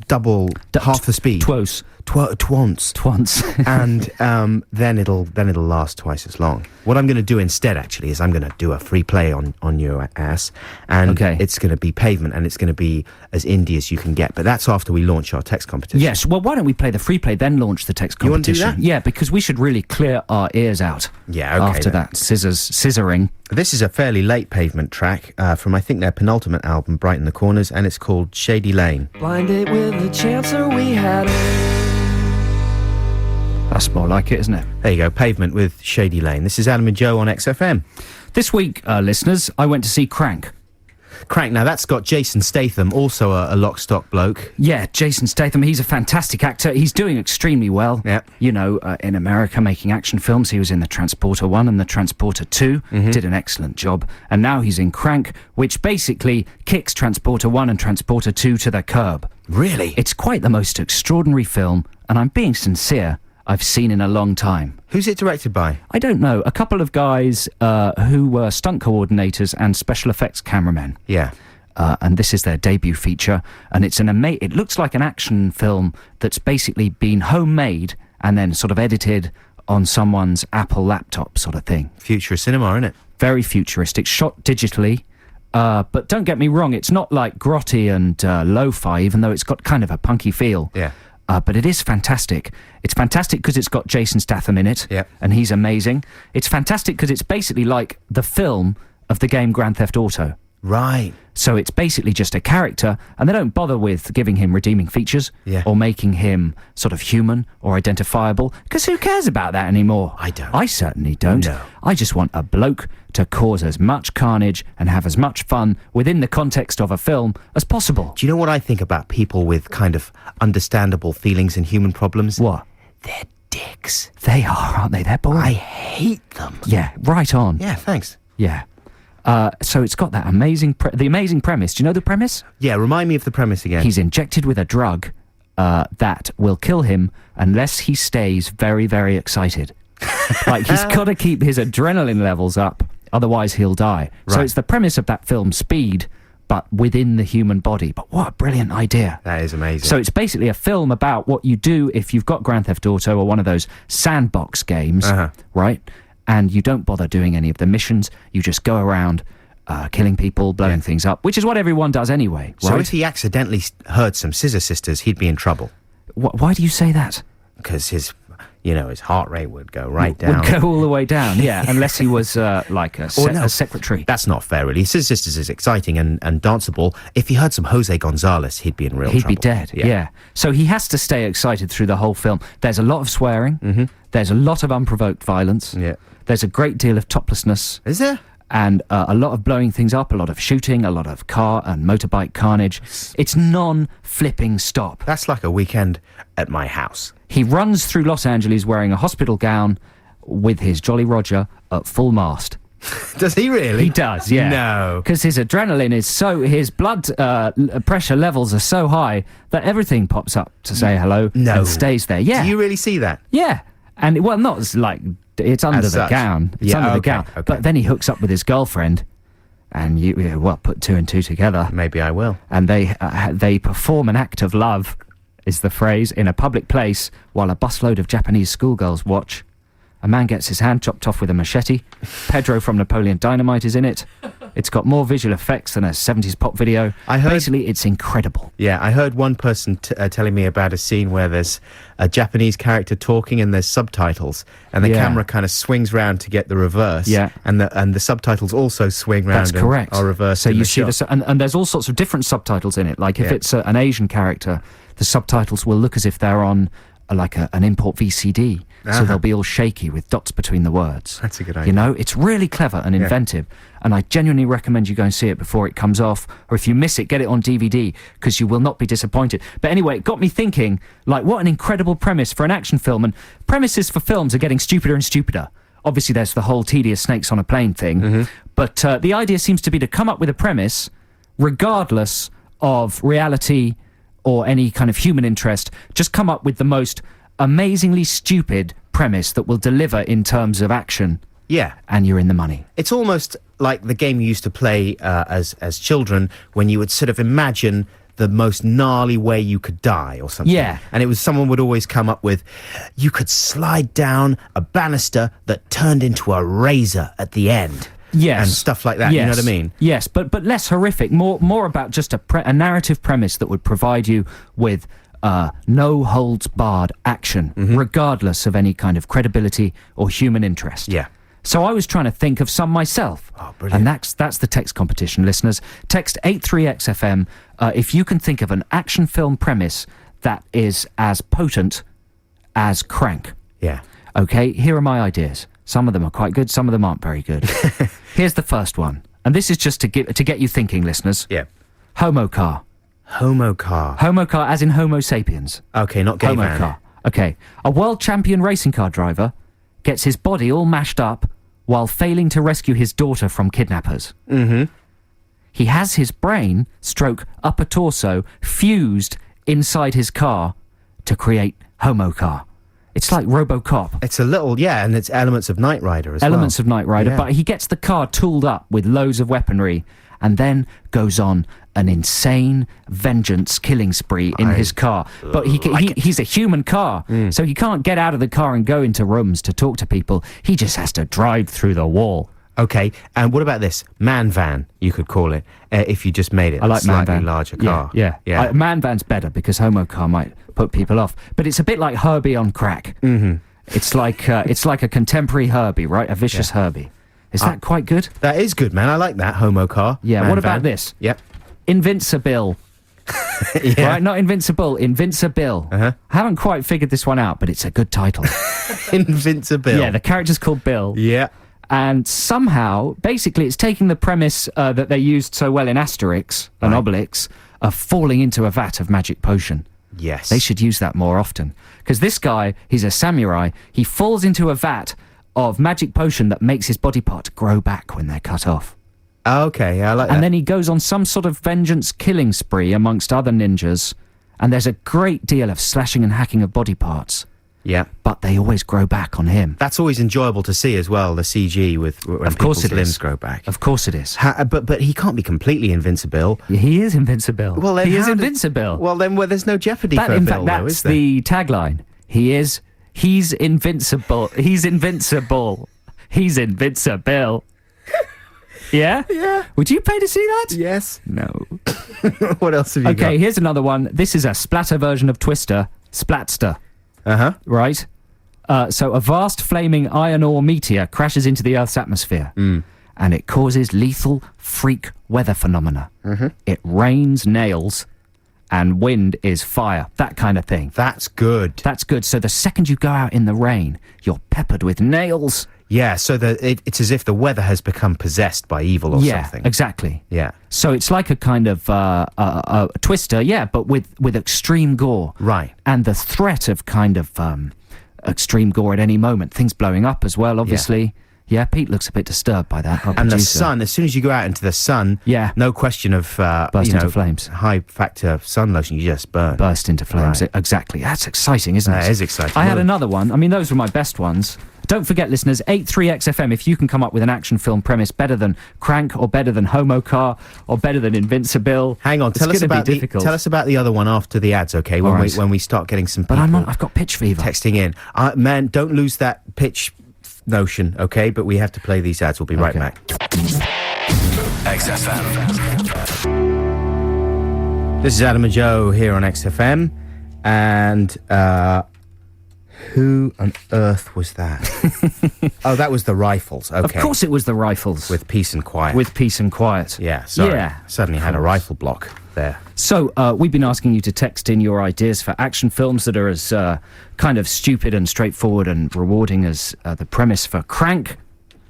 double half the speed. Twos. Twonce. Twonce. And then it'll last twice as long. What I'm going to do instead, actually, is I'm going to do a free play on your ass, and Okay. it's going to be Pavement, and it's going to be as indie as you can get. But that's after we launch our text competition. Yes, well, why don't we play the free play, then launch the text You wanna do competition? that? Yeah, because we should really clear our ears out. Yeah, okay, After then. that scissoring. This is a fairly late Pavement track from I think their penultimate album, Brighten the Corners, and it's called Shady Lane. Blind date with the chancer we had. That's more like it, isn't it? There you go, Pavement with Shady Lane. This is Adam and Joe on XFM. This week, listeners, I went to see Crank. Crank, now that's got Jason Statham, also a lock-stock bloke. Yeah, Jason Statham, he's a fantastic actor. He's doing extremely well. Yeah. You know, in America, making action films. He was in The Transporter 1 and The Transporter 2. Did an excellent job. And now he's in Crank, which basically kicks Transporter 1 and Transporter 2 to the curb. Really? It's quite the most extraordinary film, and I'm being sincere, I've seen in a long time. Who's it directed by? I don't know. A couple of guys who were stunt coordinators and special effects cameramen. Yeah. And this is their debut feature, and it's it looks like an action film that's basically been homemade and then sort of edited on someone's Apple laptop sort of thing. Future cinema, isn't it? Very futuristic, shot digitally. But don't get me wrong, it's not like grotty and lo-fi, even though it's got kind of a punky feel. Yeah. But it is fantastic. It's fantastic because it's got Jason Statham in it, Yep. and he's amazing. It's fantastic because it's basically like the film of the game Grand Theft Auto. Right. So it's basically just a character, and they don't bother with giving him redeeming features Yeah. or making him sort of human or identifiable, because who cares about that anymore? I don't. I certainly don't. No. I just want a bloke to cause as much carnage and have as much fun within the context of a film as possible. Do you know what I think about people with kind of understandable feelings and human problems? What? They're dicks. They are, aren't they? They're boring. I hate them. Yeah, right on. Yeah, thanks. Yeah. So it's got that the amazing premise. Do you know the premise? Yeah, remind me of the premise again. He's injected with a drug that will kill him unless he stays very, very excited. Like, he's got to keep his adrenaline levels up, otherwise he'll die. So Right. it's the premise of that film, Speed, but within the human body. But what a brilliant idea. That is amazing. So it's basically a film about what you do if you've got Grand Theft Auto or one of those sandbox games, Uh-huh. right? And you don't bother doing any of the missions. You just go around killing people, blowing things up, which is what everyone does anyway, So right? if he accidentally heard some Scissor Sisters, he'd be in trouble. Why do you say that? Because his heart rate would go right down. Would go all the way down, yeah, unless he was like a secretary. That's not fair, really. Scissor Sisters is exciting and danceable. If he heard some Jose Gonzalez, he'd be in real He'd trouble. be dead, yeah. So he has to stay excited through the whole film. There's a lot of swearing. There's a lot of unprovoked violence. Yeah. There's a great deal of toplessness. Is there? And a lot of blowing things up, a lot of shooting, a lot of car and motorbike carnage. It's non-flipping stop. That's like a weekend at my house. He runs through Los Angeles wearing a hospital gown with his Jolly Roger at full mast. Does he really? He does, yeah. No. Because his adrenaline is his blood pressure levels are so high that everything pops up to say hello No. and stays there. Yeah. Do you really see that? Yeah. And, well, not as like, it's under As the such. gown. It's Yeah, under the okay, gown. okay. But then he hooks up with his girlfriend, and put two and two together. Maybe I will. And they perform an act of love, is the phrase, in a public place while a busload of Japanese schoolgirls watch. A man gets his hand chopped off with a machete. Pedro from Napoleon Dynamite is in it. It's got more visual effects than a 70s pop video. I heard- Basically, it's incredible. Yeah, I heard one person telling me about a scene where there's a Japanese character talking and there's subtitles, and the Yeah. camera kind of swings round to get the reverse. Yeah. and the subtitles also swing round. That's correct. And are reversed. So in you the see shot. and there's all sorts of different subtitles in it. Like if Yeah. it's an Asian character, the subtitles will look as if they're on an import VCD. so they'll be all shaky with dots between the words. That's a good idea. You know, it's really clever and inventive, and I genuinely recommend you go and see it before it comes off, or if you miss it, get it on DVD, because you will not be disappointed. But anyway, it got me thinking, like, what an incredible premise for an action film, and premises for films are getting stupider and stupider. Obviously, there's the whole tedious snakes on a plane thing, but the idea seems to be to come up with a premise, regardless of reality or any kind of human interest, just come up with the most amazingly stupid premise that will deliver in terms of action. Yeah. And you're in the money. It's almost like the game you used to play as children, when you would sort of imagine the most gnarly way you could die or something. Yeah. And it was, someone would always come up with, you could slide down a banister that turned into a razor at the end. Yes. And stuff like that, you know what I mean? Yes, but less horrific, more about just a narrative premise that would provide you with no holds barred action, regardless of any kind of credibility or human interest. Yeah. So I was trying to think of some myself. Oh, brilliant. And that's the text competition, listeners. Text 83XFM if you can think of an action film premise that is as potent as Crank. Yeah. Okay, here are my ideas. Some of them are quite good, some of them aren't very good. Here's the first one. And this is just to get you thinking, listeners. Yeah. Homo car. Homo car. Homo car as in Homo sapiens. Okay, not gay Homo van. car. Okay. A world champion racing car driver gets his body all mashed up while failing to rescue his daughter from kidnappers. He has his brain, stroke upper torso, fused inside his car to create Homo car. It's like RoboCop. It's a little, and it's elements of Knight Rider as well. Elements of Knight Rider, Yeah. but he gets the car tooled up with loads of weaponry and then goes on an insane vengeance killing spree in his car. But he's a human car, so he can't get out of the car and go into rooms to talk to people. He just has to drive through the wall. Okay, and what about this? Man van, you could call it, if you just made it I like a slightly man van. larger car. Yeah. Man van's better because Homo car might put people off. But it's a bit like Herbie on crack. It's like a contemporary Herbie, right? A vicious Herbie. Is that quite good? That is good, man. I like that, Homo car. Yeah, man what about van. this? Yep. Invincible. Yeah. Right, not Invincible, Invincible. I haven't quite figured this one out, but it's a good title. Invincible. Yeah, the character's called Bill. Yeah. And somehow, basically, it's taking the premise that they used so well in Asterix and Obelix of falling into a vat of magic potion. Yes. They should use that more often. Because this guy, he's a samurai, he falls into a vat of magic potion that makes his body part grow back when they're cut off. Okay, I like that. And then he goes on some sort of vengeance killing spree amongst other ninjas, and there's a great deal of slashing and hacking of body parts. Yeah. But they always grow back on him. That's always enjoyable to see as well, the CG with when Of course people's it is. limbs grow back. Of course it is. But he can't be completely invincible. He is invincible. Well, then he is how did- invincible. Well, then there's no jeopardy for in Bill, fact, though, that's is there? the tagline. He's invincible. He's invincible. He's invincible. Yeah? Yeah. Would you pay to see that? Yes. No. What else have you got? Okay, here's another one. This is a splatter version of Twister. Splatster. Uh-huh. Right? So a vast flaming iron ore meteor crashes into the Earth's atmosphere. And it causes lethal freak weather phenomena. It rains nails and wind is fire. That kind of thing. That's good. That's good. So the second you go out in the rain, you're peppered with nails. Yeah, so it's as if the weather has become possessed by evil or something. Exactly. Yeah. So it's like a kind of a Twister, but with extreme gore. Right. And the threat of kind of extreme gore at any moment. Things blowing up as well, obviously. Yeah, Pete looks a bit disturbed by that. our And the producer. sun, as soon as you go out into the sun, Yeah. no question of Burst into flames. high factor sun lotion, you just burn. Burst into flames. Right. Exactly. That's exciting, isn't it? That is exciting. I had Well- another one. I mean, those were my best ones. Don't forget, listeners, 83XFM, if you can come up with an action film premise better than Crank or better than Homo Car or better than Invincible. Hang on, it's tell us gonna about be difficult. tell us about the other one after the ads, okay? When All right. when we start getting some But people I've got pitch fever. texting in. Man, don't lose that pitch notion, okay? But we have to play these ads. We'll be right Okay. back. XFM. This is Adam and Joe here on XFM, and who on earth was that? Oh, that was the Rifles. Okay, Of course it was the Rifles. with Peace and Quiet. With Peace and Quiet. yeah, sorry. Yeah. Suddenly had a rifle block there. So, we've been asking you to text in your ideas for action films that are as kind of stupid and straightforward and rewarding as the premise for Crank,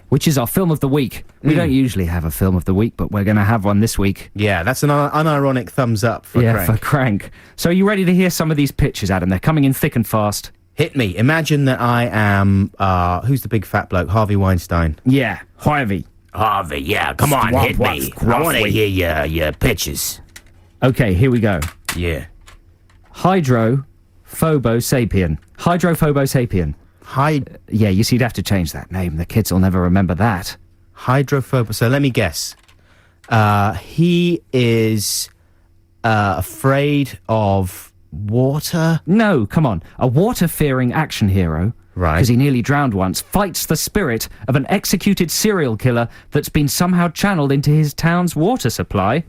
which is our film of the week. We don't usually have a film of the week, but we're going to have one this week. Yeah, that's an unironic thumbs up for Crank. For Crank. So, are you ready to hear some of these pitches, Adam? They're coming in thick and fast. Hit me. Imagine that I am, who's the big fat bloke? Harvey Weinstein. Yeah, Harvey. Harvey, yeah, come on, hit me. I want to hear your pitches. Okay, here we go. Yeah. Hydrophobo-sapien. Hydrophobo-sapien. Yeah, you see, you'd have to change that name. The kids will never remember that. Hydrophobo. So let me guess. He is afraid of water? No, come on. A water-fearing action hero, Right. because he nearly drowned once, fights the spirit of an executed serial killer that's been somehow channeled into his town's water supply.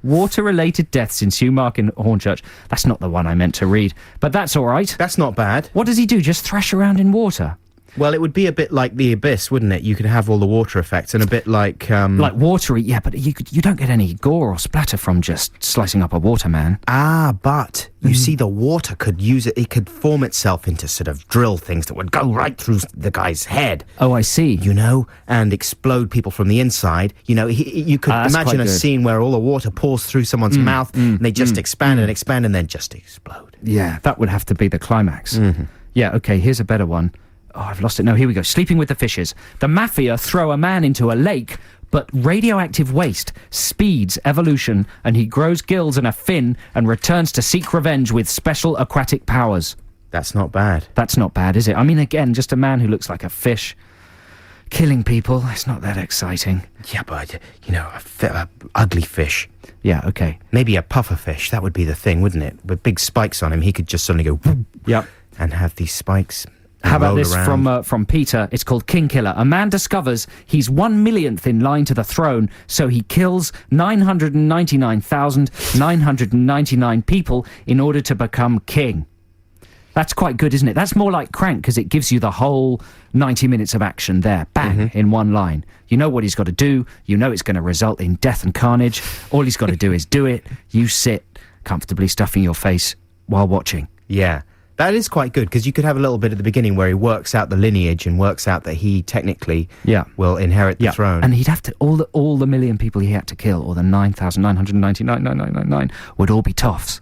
Water-related deaths ensue, Mark in Hornchurch. That's not the one I meant to read, but that's all right. That's not bad. What does he do? Just thrash around in water? Well, it would be a bit like The Abyss, wouldn't it? You could have all the water effects and a bit like... Like watery, yeah, but you don't get any gore or splatter from just slicing up a waterman. but you see the water could use it. It could form itself into sort of drill things that would go right through the guy's head. Oh, I see. You know, and explode people from the inside. You know, you could That's imagine quite a good. scene where all the water pours through someone's mouth and they just expand and expand and then just explode. Yeah, that would have to be the climax. Yeah, okay, here's a better one. Oh, I've lost it. No, here we go. Sleeping with the Fishes. The mafia throw a man into a lake, but radioactive waste speeds evolution, and he grows gills and a fin and returns to seek revenge with special aquatic powers. That's not bad. That's not bad, is it? I mean, again, just a man who looks like a fish killing people. It's not that exciting. Yeah, but, you know, a ugly fish. Yeah, okay. Maybe a puffer fish. That would be the thing, wouldn't it? With big spikes on him, he could just suddenly go... whoop, Yep. and have these spikes... How about roll this around. from Peter? It's called King Killer. A man discovers he's 1 millionth in line to the throne, so he kills 999,999 people in order to become king. That's quite good, isn't it? That's more like Crank, because it gives you the whole 90 minutes of action there. Bang, in one line. You know what he's got to do. You know it's going to result in death and carnage. All he's got to do is do it. You sit comfortably stuffing your face while watching. Yeah. That is quite good, because you could have a little bit at the beginning where he works out the lineage and works out that he technically will inherit the throne. And he'd have to, all the million people he had to kill, or the 9,999,999, would all be toffs.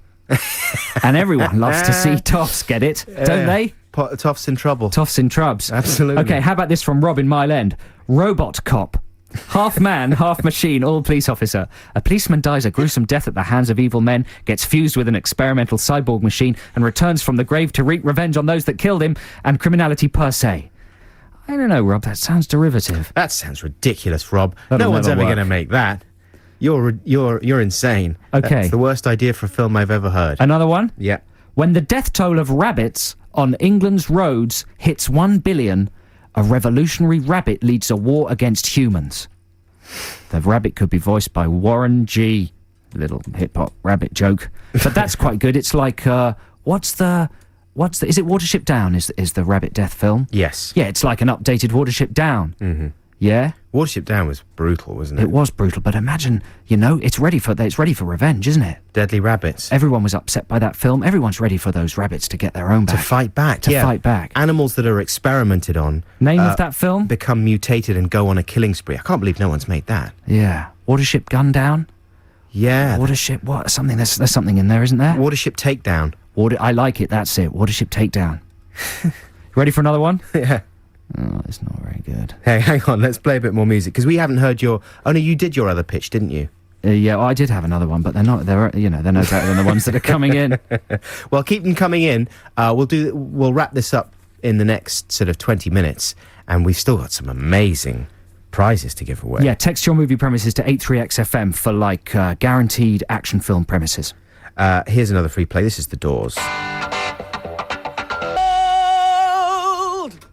And everyone loves to see toffs, get it? Don't they? Toff's in trouble. Toffs in trubs. Absolutely. Okay, how about this from Rob in Mile End? Robot cop. Half man, half machine, all police officer. A policeman dies a gruesome death at the hands of evil men, gets fused with an experimental cyborg machine, and returns from the grave to wreak revenge on those that killed him, and criminality per se. I don't know, Rob, that sounds derivative. That sounds ridiculous, Rob. That'll no one's never ever work. going to make that. You're insane. Okay. That's the worst idea for a film I've ever heard. Another one? Yeah. When the death toll of rabbits on England's roads hits 1 billion, a revolutionary rabbit leads a war against humans. The rabbit could be voiced by Warren G. Little hip-hop rabbit joke. But that's quite good. It's like, is it Watership Down is the rabbit death film? Yes. Yeah, it's like an updated Watership Down. Mm-hmm. Yeah? Watership Down was brutal, wasn't it? It was brutal, but imagine, it's ready for revenge, isn't it? Deadly rabbits. Everyone was upset by that film. Everyone's ready for those rabbits to get their own back. To fight back. To fight back. Animals that are experimented on. Name of that film? Become mutated and go on a killing spree. I can't believe no one's made that. Yeah. Watership Gundown? Yeah. Watership, what? Something, there's something in there, isn't there? Watership Takedown. I like it, that's it. Watership Takedown. Ready for another one? Yeah. Oh, it's not very good. Hey, hang on, let's play a bit more music, because we haven't heard your... Oh, no, you did your other pitch, didn't you? Yeah, well, I did have another one, but they're no better than the ones that are coming in. Well, keep them coming in. We'll wrap this up in the next sort of 20 minutes, and we've still got some amazing prizes to give away. Yeah, text your movie premises to 83XFM for, guaranteed action film premises. Here's another free play. This is The Doors.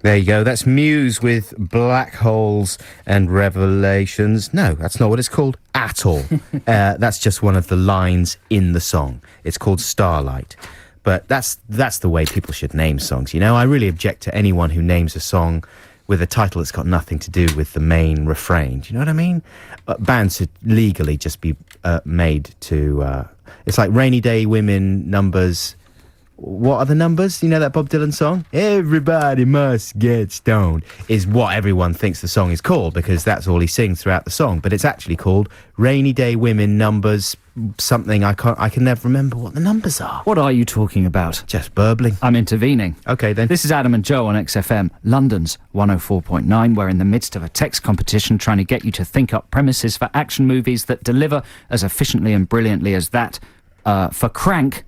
There you go. That's Muse with Black Holes and Revelations. No, that's not what it's called at all. That's just one of the lines in the song. It's called Starlight. But that's the way people should name songs, you know? I really object to anyone who names a song with a title that's got nothing to do with the main refrain. Do you know what I mean? Bands should legally just be made to It's like Rainy Day Women numbers. What are the numbers? You know that Bob Dylan song? Everybody must get stoned is what everyone thinks the song is called because that's all he sings throughout the song. But it's actually called Rainy Day Women numbers something. I can never remember what the numbers are. What are you talking about? Just burbling. I'm intervening. Okay, then. This is Adam and Joe on XFM, London's 104.9. We're in the midst of a text competition trying to get you to think up premises for action movies that deliver as efficiently and brilliantly as that. For Crank,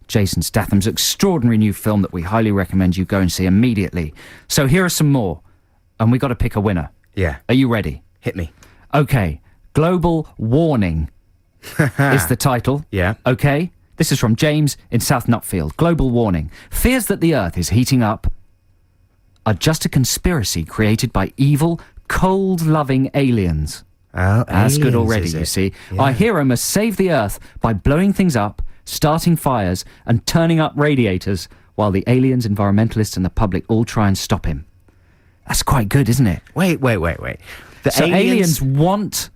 Jason Statham's extraordinary new film that we highly recommend you go and see immediately. So here are some more, and we got to pick a winner. Yeah. Are you ready? Hit me. Okay. Global Warning is the title. Yeah. Okay. This is from James in South Nutfield. Global Warning. Fears that the Earth is heating up are just a conspiracy created by evil, cold-loving aliens. Oh, That's good aliens, already, is it? you see. Yeah. Our hero must save the Earth by blowing things up, starting fires, and turning up radiators, while the aliens, environmentalists, and the public all try and stop him. That's quite good, isn't it? Wait. The So aliens want...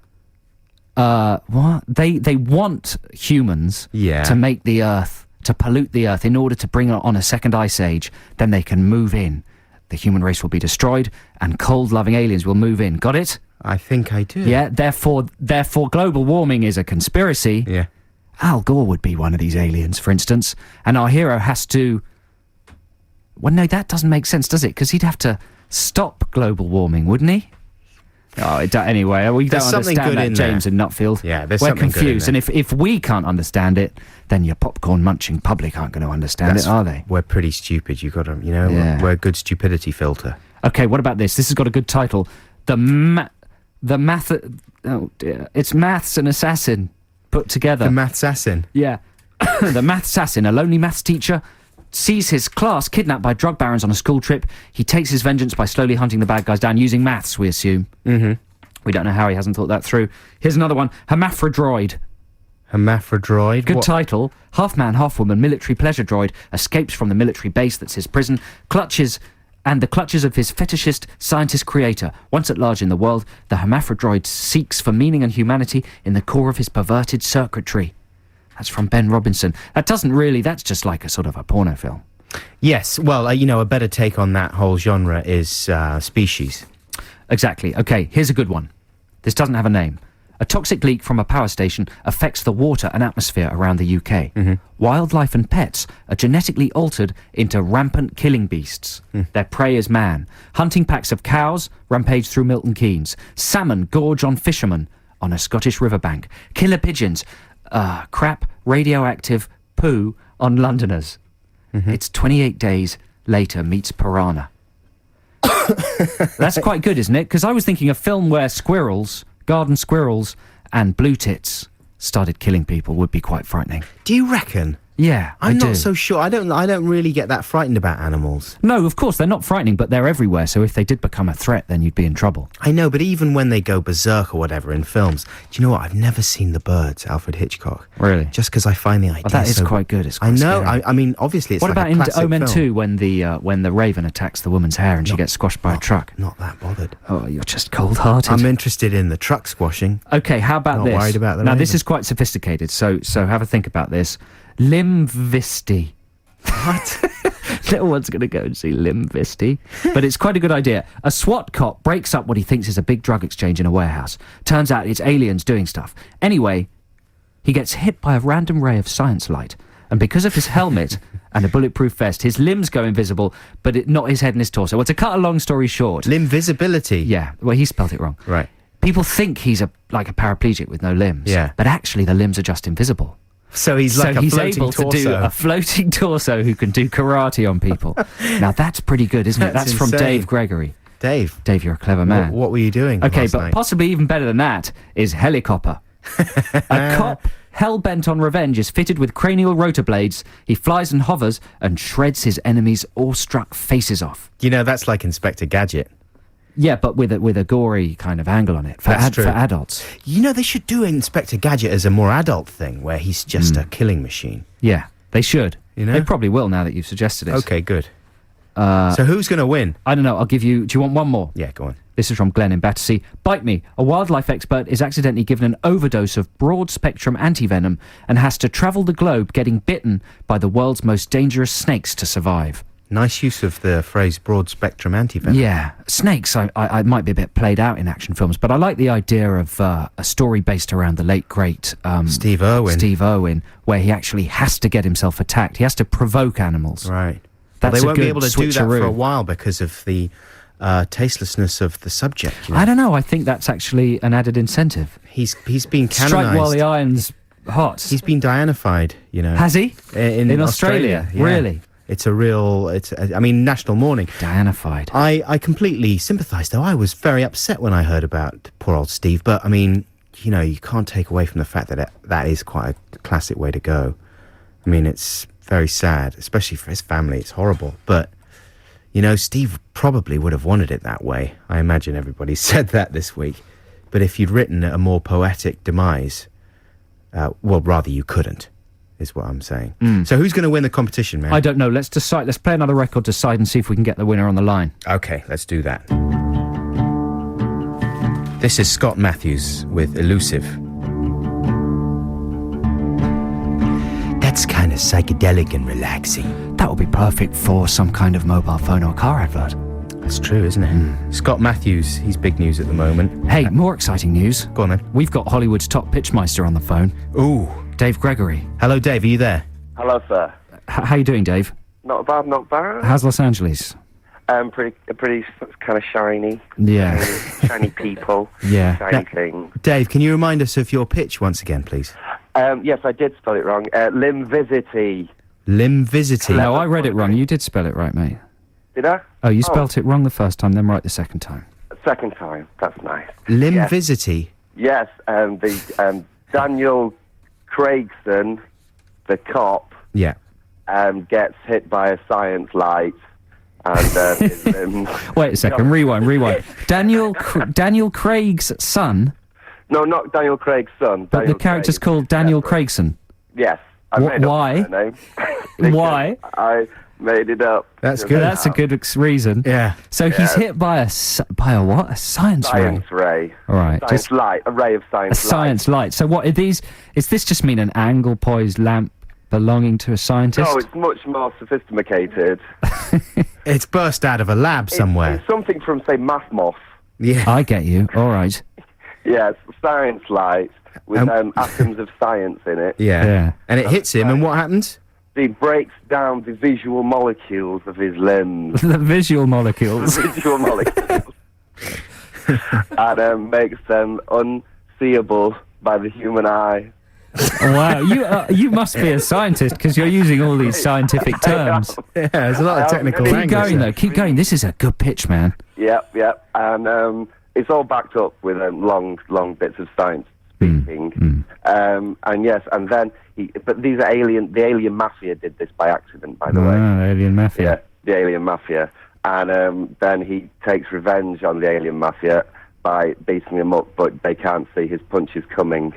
what? They want humans Yeah. to make the Earth, to pollute the Earth in order to bring on a second ice age. Then they can move in. The human race will be destroyed, and cold-loving aliens will move in. Got it? I think I do. Yeah, therefore global warming is a conspiracy. Yeah. Al Gore would be one of these aliens, for instance, and our hero has to... Well, no, that doesn't make sense, does it? Because he'd have to stop global warming, wouldn't he? Oh, anyway, we There's don't something understand good that, in James there. in Nutfield. Yeah, there's We're something good in confused, there. and if we can't understand it, then your popcorn-munching public aren't going to understand it, are they? We're pretty stupid. You got to, you know, Yeah. we're a good stupidity filter. Okay, what about this? This has got a good title. Oh dear, it's Maths and Assassin put together. The maths assassin. Yeah. The maths assassin, a lonely maths teacher, sees his class kidnapped by drug barons on a school trip. He takes his vengeance by slowly hunting the bad guys down using maths, we assume. Mm-hmm. We don't know how he hasn't thought that through. Here's another one. Hermaphrodroid. Hermaphrodroid. Good What- title. Half man, half woman, military pleasure droid escapes from the military base that's his prison, clutches of his fetishist scientist creator. Once at large in the world, the hermaphrodroid seeks for meaning and humanity in the core of his perverted circuitry. That's from Ben Robinson. That's just like a sort of a porno film. Yes. Well, you know, a better take on that whole genre is Species. Exactly. Okay, here's a good one. This doesn't have a name. A toxic leak from a power station affects the water and atmosphere around the UK. Mm-hmm. Wildlife and pets are genetically altered into rampant killing beasts. Their prey is man. Hunting packs of cows rampage through Milton Keynes. Salmon gorge on fishermen on a Scottish riverbank. Killer pigeons crap radioactive poo on Londoners. It's 28 days later meets piranha. That's quite good, isn't it? Because I was thinking a film where garden squirrels and blue tits started killing people would be quite frightening. Do you reckon? Yeah, I'm I do. not so sure. I don't really get that frightened about animals. No, of course, they're not frightening, but they're everywhere, so if they did become a threat, then you'd be in trouble. I know, but even when they go berserk or whatever in films, do you know what? I've never seen The Birds, Alfred Hitchcock. Really? Just because I find the idea Well, that is so... quite good. It's quite I know. scary. I mean, obviously, it's What like about a in classic Omen film. 2 when the raven attacks the woman's hair and she gets squashed by a truck? Not that bothered. Oh, you're just cold-hearted. I'm interested in the truck squashing. Okay, how about Not this? worried about the now, this raven. is quite sophisticated, so have a think about this. Limvisti. What? No one's going to go and see Limvisti. But it's quite a good idea. A SWAT cop breaks up what he thinks is a big drug exchange in a warehouse. Turns out it's aliens doing stuff. Anyway, he gets hit by a random ray of science light. And because of his helmet and a bulletproof vest, his limbs go invisible, but not his head and his torso. Well, to cut a long story short... Limvisibility. Yeah, well, he spelt it wrong. Right. People think he's like a paraplegic with no limbs. Yeah. But actually, the limbs are just invisible. So he's like a floating able torso. to do a floating torso who can do karate on people. Now, that's pretty good, isn't it? That's That's from insane. Dave Gregory. Dave, Dave, you're a clever man. what were you doing Okay, last but night? possibly even better than that is Helicopter. A cop hell-bent on revenge is fitted with cranial rotor blades. He flies and hovers and shreds his enemies' awestruck faces off. You know, that's like Inspector Gadget. Yeah, but with a gory kind of angle on it for That's true. for adults. You know, they should do Inspector Gadget as a more adult thing, where he's just a killing machine. Yeah, they should. You know? They probably will now that you've suggested it. Okay, good. So who's going to win? I don't know. I'll give you... Do you want one more? Yeah, go on. This is from Glenn in Battersea. Bite me. A wildlife expert is accidentally given an overdose of broad-spectrum antivenom and has to travel the globe getting bitten by the world's most dangerous snakes to survive. Nice use of the phrase broad-spectrum antivenom. Yeah, snakes, I might be a bit played out in action films, but I like the idea of a story based around the late, great... Steve Irwin, where he actually has to get himself attacked. He has to provoke animals. Right. That's they a won't be good able to do that switcheroo. for a while because of the tastelessness of the subject. You know? I don't know, I think that's actually an added incentive. He's been canonised. Strike while the iron's hot. He's been Dianified, you know. Has he? In Australia? yeah. Really? It's a real... national mourning. Dianified. I completely sympathise, though. I was very upset when I heard about poor old Steve, but, I mean, you know, you can't take away from the fact that that is quite a classic way to go. I mean, it's very sad, especially for his family. It's horrible. But, you know, Steve probably would have wanted it that way. I imagine everybody said that this week. But if you'd written a more poetic demise, well, rather you couldn't, is what I'm saying. So who's going to win the competition, man? I don't know. Let's decide. Let's play another record decide and see if we can get the winner on the line. Okay, let's do that. This is Scott Matthews with Elusive. That's kind of psychedelic and relaxing. That would be perfect for some kind of mobile phone or car advert. That's true, isn't it? Scott Matthews, he's big news at the moment. Hey, more exciting news. Go on then. We've got Hollywood's top pitchmeister on the phone, Ooh. Dave Gregory. Hello, Dave, are you there? Hello, sir. How you doing, Dave? Not bad, not bad. How's Los Angeles? Pretty kind of shiny. Yeah. Shiny people. Yeah. Shiny things. Dave, can you remind us of your pitch once again, please? Yes, I did spell it wrong. Limvisity. Limvisity. No, I read it wrong. You did spell it right, mate. Did I? Oh, you spelt it wrong the first time, then right the second time. Second time. That's nice. Limvisity. Yes, the Daniel Craigson, the cop, Yeah. gets hit by a science light, and his limbs... Wait a second, rewind. Daniel Craig's son, No, not Daniel Craig's son. but Daniel the character's Craig. called Daniel Separate. Craigson. Yes. I Wh- made up why? the name. Why? I made it up. That's Just good. That's a now. good reason. Yeah. So he's hit by a what? A science ray. Science ray. All right, Science just light. A ray of a science light. science light. So what are these? Is this just mean an angle poised lamp belonging to a scientist? No, it's much more sophisticated. It's burst out of a lab somewhere. It's something from, say, Mathmos. Yeah. I get you. All right. Yes, science light with atoms of science in it. Yeah. Yeah. And it hits him, and what happens? He breaks down the visual molecules of his limbs. The visual molecules. Visual molecules. And makes them unseeable by the human eye. Wow, you must be a scientist because you're using all these scientific terms. Yeah, there's a lot of technical Keep language. going though. Keep going. This is a good pitch, man. Yep. And it's all backed up with long bits of science speaking. And yes, and then but these are the alien mafia did this by accident, by the way. Alien mafia. Yeah, the alien mafia. And then he takes revenge on the alien mafia by beating them up, but they can't see his punches coming.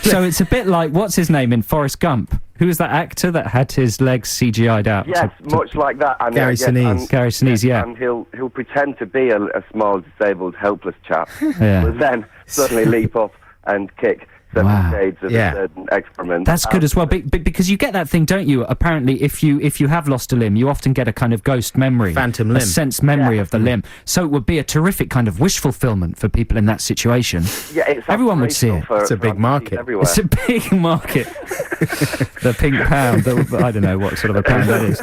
So it's a bit like, what's his name in Forrest Gump? Who was that actor that had his legs CGI'd out? Yes, much like that. And Gary Sinise. Gary Sinise, yeah. And he'll pretend to be a small, disabled, helpless chap, Yeah. but then suddenly leap up and kick 7 Wow. shades of Yeah. a certain excrement. That's good as well, because you get that thing, don't you? Apparently, if you have lost a limb, you often get a kind of ghost memory, Phantom a limb. sense memory of the limb. So it would be a terrific kind of wish fulfillment for people in that situation. Yeah, it's Everyone would see it. aspirational It's a big for market. everywhere. It's a big market. The pink pound. I don't know what sort of a pound that is.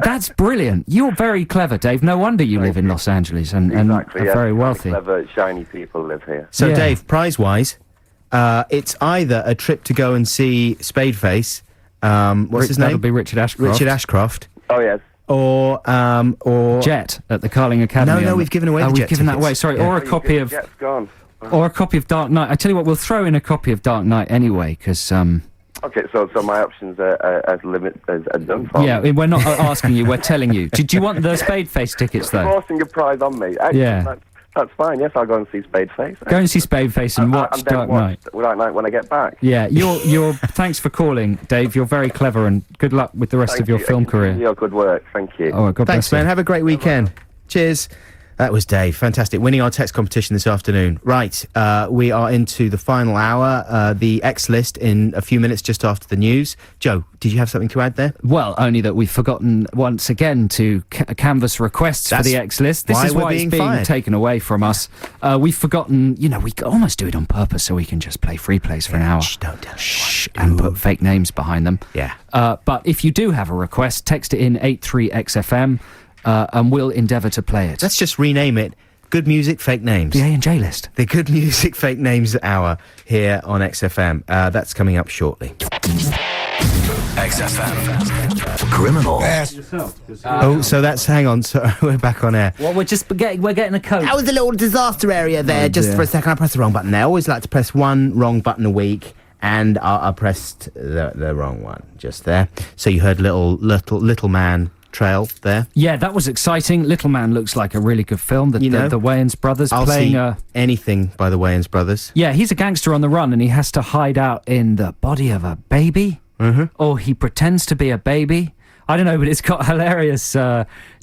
That's brilliant. You're very clever, Dave. No wonder you live in Los Angeles and Exactly, are yes. very wealthy. Clever, shiny people live here. So, Yeah. Dave, prize-wise, it's either a trip to go and see Spadeface, what's his That'll name? be Richard Ashcroft. Richard Ashcroft, Oh, yes. or Jet at the Carling Academy. No, we've given away the we've Jet given that tickets. away. Sorry, Yeah. or a copy of Jet's gone. Dark Knight. I tell you what, we'll throw in a copy of Dark Knight anyway, because Okay, so my options are done for. yeah, we're not asking you, we're telling you. Do you want the Spadeface tickets though? Forcing a prize on me. Excellent. Yeah. That's fine. Yes, I'll go and see Spadeface. Go and see Spadeface and watch and then Dark watch Knight. Dark Knight when I get back. Yeah, you're. Thanks for calling, Dave. You're very clever, and good luck with the rest Thank of your you. film career. Your good work. Thank you. Oh, God Thanks, bless you. man. Have a great weekend. Cheers. That was Dave. Fantastic. Winning our text competition this afternoon. Right, we are into the final hour, the X list in a few minutes just after the news. Joe, did you have something to add there? Well, only that we've forgotten once again to canvass requests for the X list. This is why it's being taken away from us. We've forgotten, we almost do it on purpose so we can just play free plays for an hour. Shh, don't tell and put fake names behind them. Yeah. But if you do have a request, text it in 83XFM. And we'll endeavour to play it. Let's just rename it Good Music, Fake Names. The A&J list. The Good Music, Fake Names hour here on XFM. That's coming up shortly. XFM. Criminal. So that's... Hang on, so we're back on air. Well, we're getting a code. That was a little disaster area there, for a second. I pressed the wrong button there. I always like to press one wrong button a week, and I pressed the wrong one just there. So you heard Little Man Trail there. Yeah, that was exciting. Little Man looks like a really good film. The Wayans brothers playing anything by the Wayans brothers. Yeah, he's a gangster on the run and he has to hide out in the body of a baby. Mm-hmm. Or he pretends to be a baby. I don't know, but it's got hilarious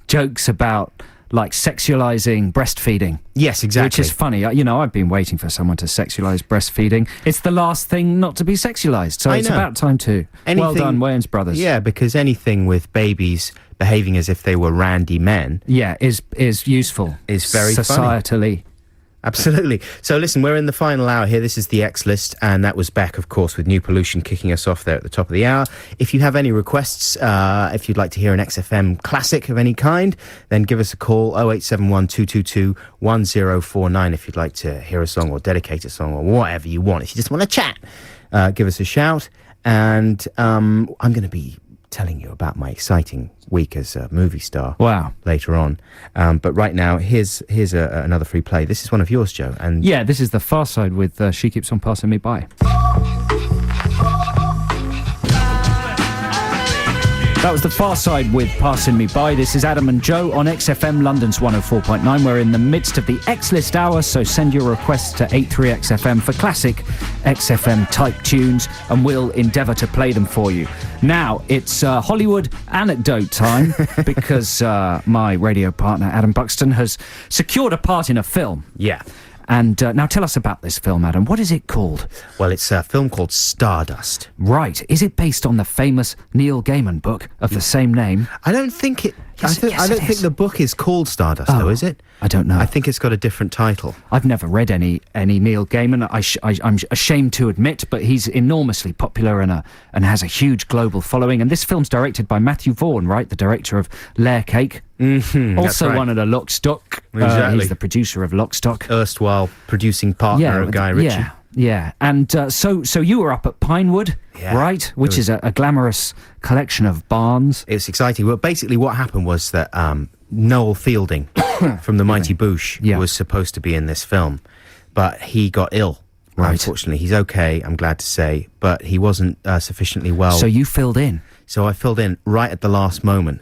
jokes about like sexualizing breastfeeding. Yes, exactly. Which is funny. I've been waiting for someone to sexualize breastfeeding. It's the last thing not to be sexualized, so it's about time too. Well done, Wayans brothers. Yeah, because anything with babies behaving as if they were randy men... Yeah, is useful. Is very societally. Funny. Absolutely. So listen, we're in the final hour here. This is the X List, and that was Beck, of course, with New Pollution kicking us off there at the top of the hour. If you have any requests, if you'd like to hear an XFM classic of any kind, then give us a call, 0871 222 1049, if you'd like to hear a song or dedicate a song or whatever you want. If you just want to chat, give us a shout. And I'm going to be telling you about my exciting week as a movie star. Wow. Later on. But right now, here's another free play. This is one of yours, Joe. And yeah, this is The Far Side with She Keeps On Passing Me By. That was The Far Side with Passing Me By. This is Adam and Joe on XFM London's 104.9. We're in the midst of the X-List hour, so send your requests to 83XFM for classic XFM-type tunes, and we'll endeavour to play them for you. Now, it's Hollywood Anecdote time, because my radio partner, Adam Buxton, has secured a part in a film. Yeah. And now tell us about this film, Adam. What is it called? Well, it's a film called Stardust. Right. Is it based on the famous Neil Gaiman book of the same name? I don't think it... Yes, I don't think the book is called Stardust, though, is it? I don't know. I think it's got a different title. I've never read any Neil Gaiman. I'm ashamed to admit, but he's enormously popular and has a huge global following. And this film's directed by Matthew Vaughn, right? The director of Layer Cake. Mm-hmm, also right. one of the Lock, Stock. Exactly. He's the producer of Lock, Stock. Erstwhile producing partner of Guy Ritchie. Yeah. And so you were up at Pinewood, right? Which is a glamorous collection of barns. It's exciting. Well, basically what happened was that Noel Fielding from the Mighty Boosh was supposed to be in this film, but he got ill. Right. Unfortunately, he's okay, I'm glad to say, but he wasn't sufficiently well. So you filled in? So I filled in right at the last moment,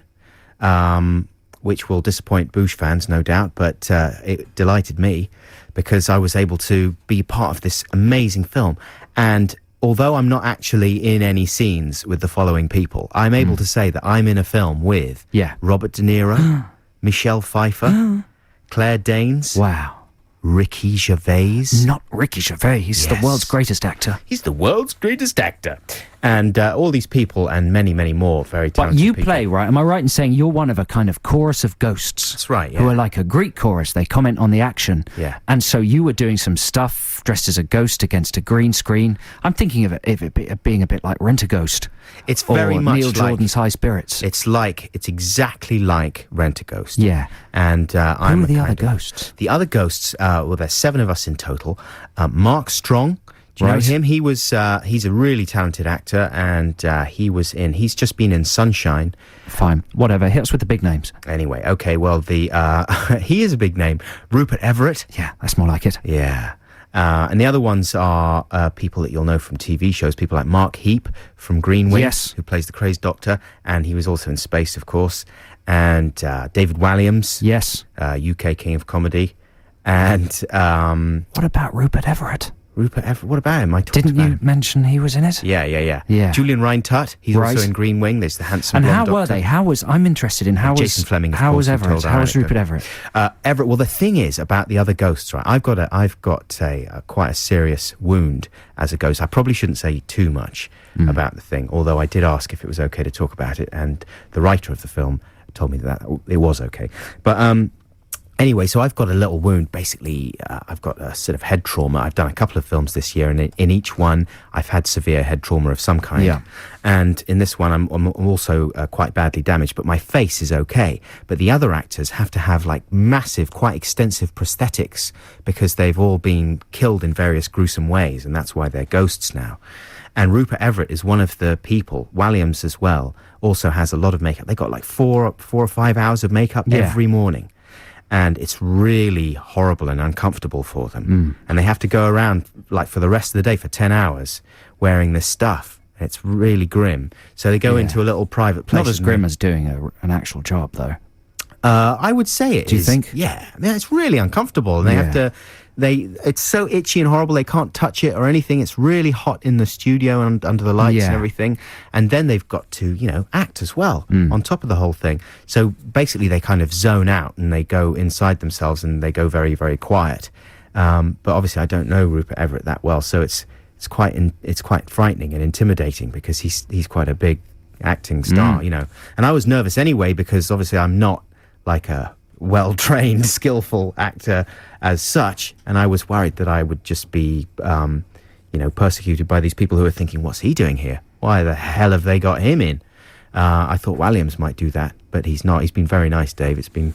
which will disappoint Boosh fans, no doubt, but it delighted me because I was able to be part of this amazing film. And although I'm not actually in any scenes with the following people, I'm able to say that I'm in a film with Robert De Niro, Michelle Pfeiffer, Claire Danes. Wow. Ricky Gervais. Not Ricky Gervais. He's the world's greatest actor. He's the world's greatest actor. And all these people and many, many more very talented people. But you play, right? Am I right in saying you're one of a kind of chorus of ghosts? That's right, Who are like a Greek chorus. They comment on the action. Yeah. And so you were doing some stuff dressed as a ghost against a green screen. I'm thinking of it being a bit like Rent-A-Ghost. It's very much Neil Jordan's High Spirits. It's exactly like Rent-A-Ghost. Yeah. And Who are the other ghosts? The other ghosts, well, there's 7 of us in total. Mark Strong. Do you know him? He was, he's a really talented actor, and he's just been in Sunshine. Fine. Whatever. Hit us with the big names. Anyway, okay, well, he is a big name. Rupert Everett. Yeah, that's more like it. Yeah. And the other ones are people that you'll know from TV shows, people like Mark Heap from Green Wing, who plays the Crazed Doctor, and he was also in Space, of course, and David Walliams, yes, UK King of Comedy, and... what about Rupert Everett? Rupert Everett. What about him? I talked Didn't about you him. mention he was in it? Yeah. Julian Reintut. He's Right. also in Green Wing. There's the handsome And blonde how were doctor. they? I'm interested in how was Jason Fleming, of how course, was who Everett? told our How was anecdote. Rupert Everett? Everett. Well, the thing is about the other ghosts, right? I've got a quite a serious wound as a ghost. I probably shouldn't say too much about the thing, although I did ask if it was okay to talk about it, and the writer of the film told me that it was okay. But anyway, so I've got a little wound. Basically, I've got a sort of head trauma. I've done a couple of films this year, and in each one, I've had severe head trauma of some kind. Yeah. And in this one, I'm also quite badly damaged, but my face is okay. But the other actors have to have like massive, quite extensive prosthetics because they've all been killed in various gruesome ways, and that's why they're ghosts now. And Rupert Everett is one of the people. Walliams as well also has a lot of makeup. They got like 4 or 5 hours of makeup every morning. And it's really horrible and uncomfortable for them. And they have to go around, like, for the rest of the day, for 10 hours, wearing this stuff. It's really grim. So they go into a little private place. Not as grim as doing an actual job, though. I would say it is. Do you think? Yeah. I mean, it's really uncomfortable. And they have to... It's so itchy and horrible, they can't touch it or anything. It's really hot in the studio and under the lights and everything. And then they've got to, act as well on top of the whole thing. So basically they kind of zone out and they go inside themselves and they go very, very quiet. But obviously I don't know Rupert Everett that well, so it's quite frightening and intimidating because he's quite a big acting star, And I was nervous anyway because obviously I'm not like a well-trained, skillful actor as such, and I was worried that I would just be, persecuted by these people who are thinking, what's he doing here? Why the hell have they got him in? I thought Walliams might do that, but he's not. He's been very nice, Dave. It's been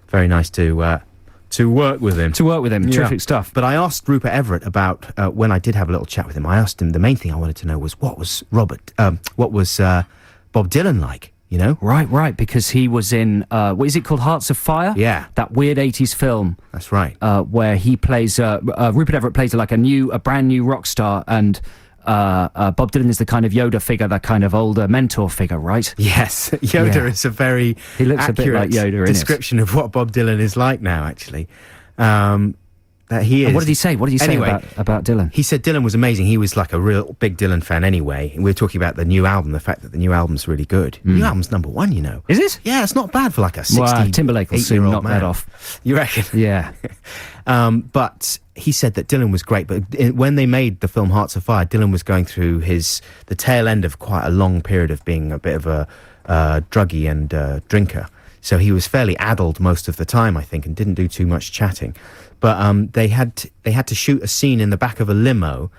very nice to work with him. Terrific stuff. But I asked Rupert Everett about, when I did have a little chat with him, I asked him, the main thing I wanted to know was, what was Bob Dylan like? Right, because he was in, what is it called, Hearts of Fire? Yeah. That weird 80s film. That's right. Where he plays, Rupert Everett plays like a brand new rock star, and Bob Dylan is the kind of Yoda figure, that kind of older mentor figure, right? Yes, Yoda is a very he looks a bit like Yoda description of what Bob Dylan is like now, actually. That he is. And what did he say? What did he say about Dylan? He said Dylan was amazing. He was like a real big Dylan fan anyway. We were talking about the new album, the fact that the new album's really good. The new album's #1, Is it? Yeah, it's not bad for like a 60 Well, Timberlake will soon knock man. that off. You reckon? Yeah. But he said that Dylan was great, but when they made the film Hearts of Fire, Dylan was going through the tail end of quite a long period of being a bit of a druggie and drinker. So he was fairly addled most of the time, I think, and didn't do too much chatting. But they had to shoot a scene in the back of a limo,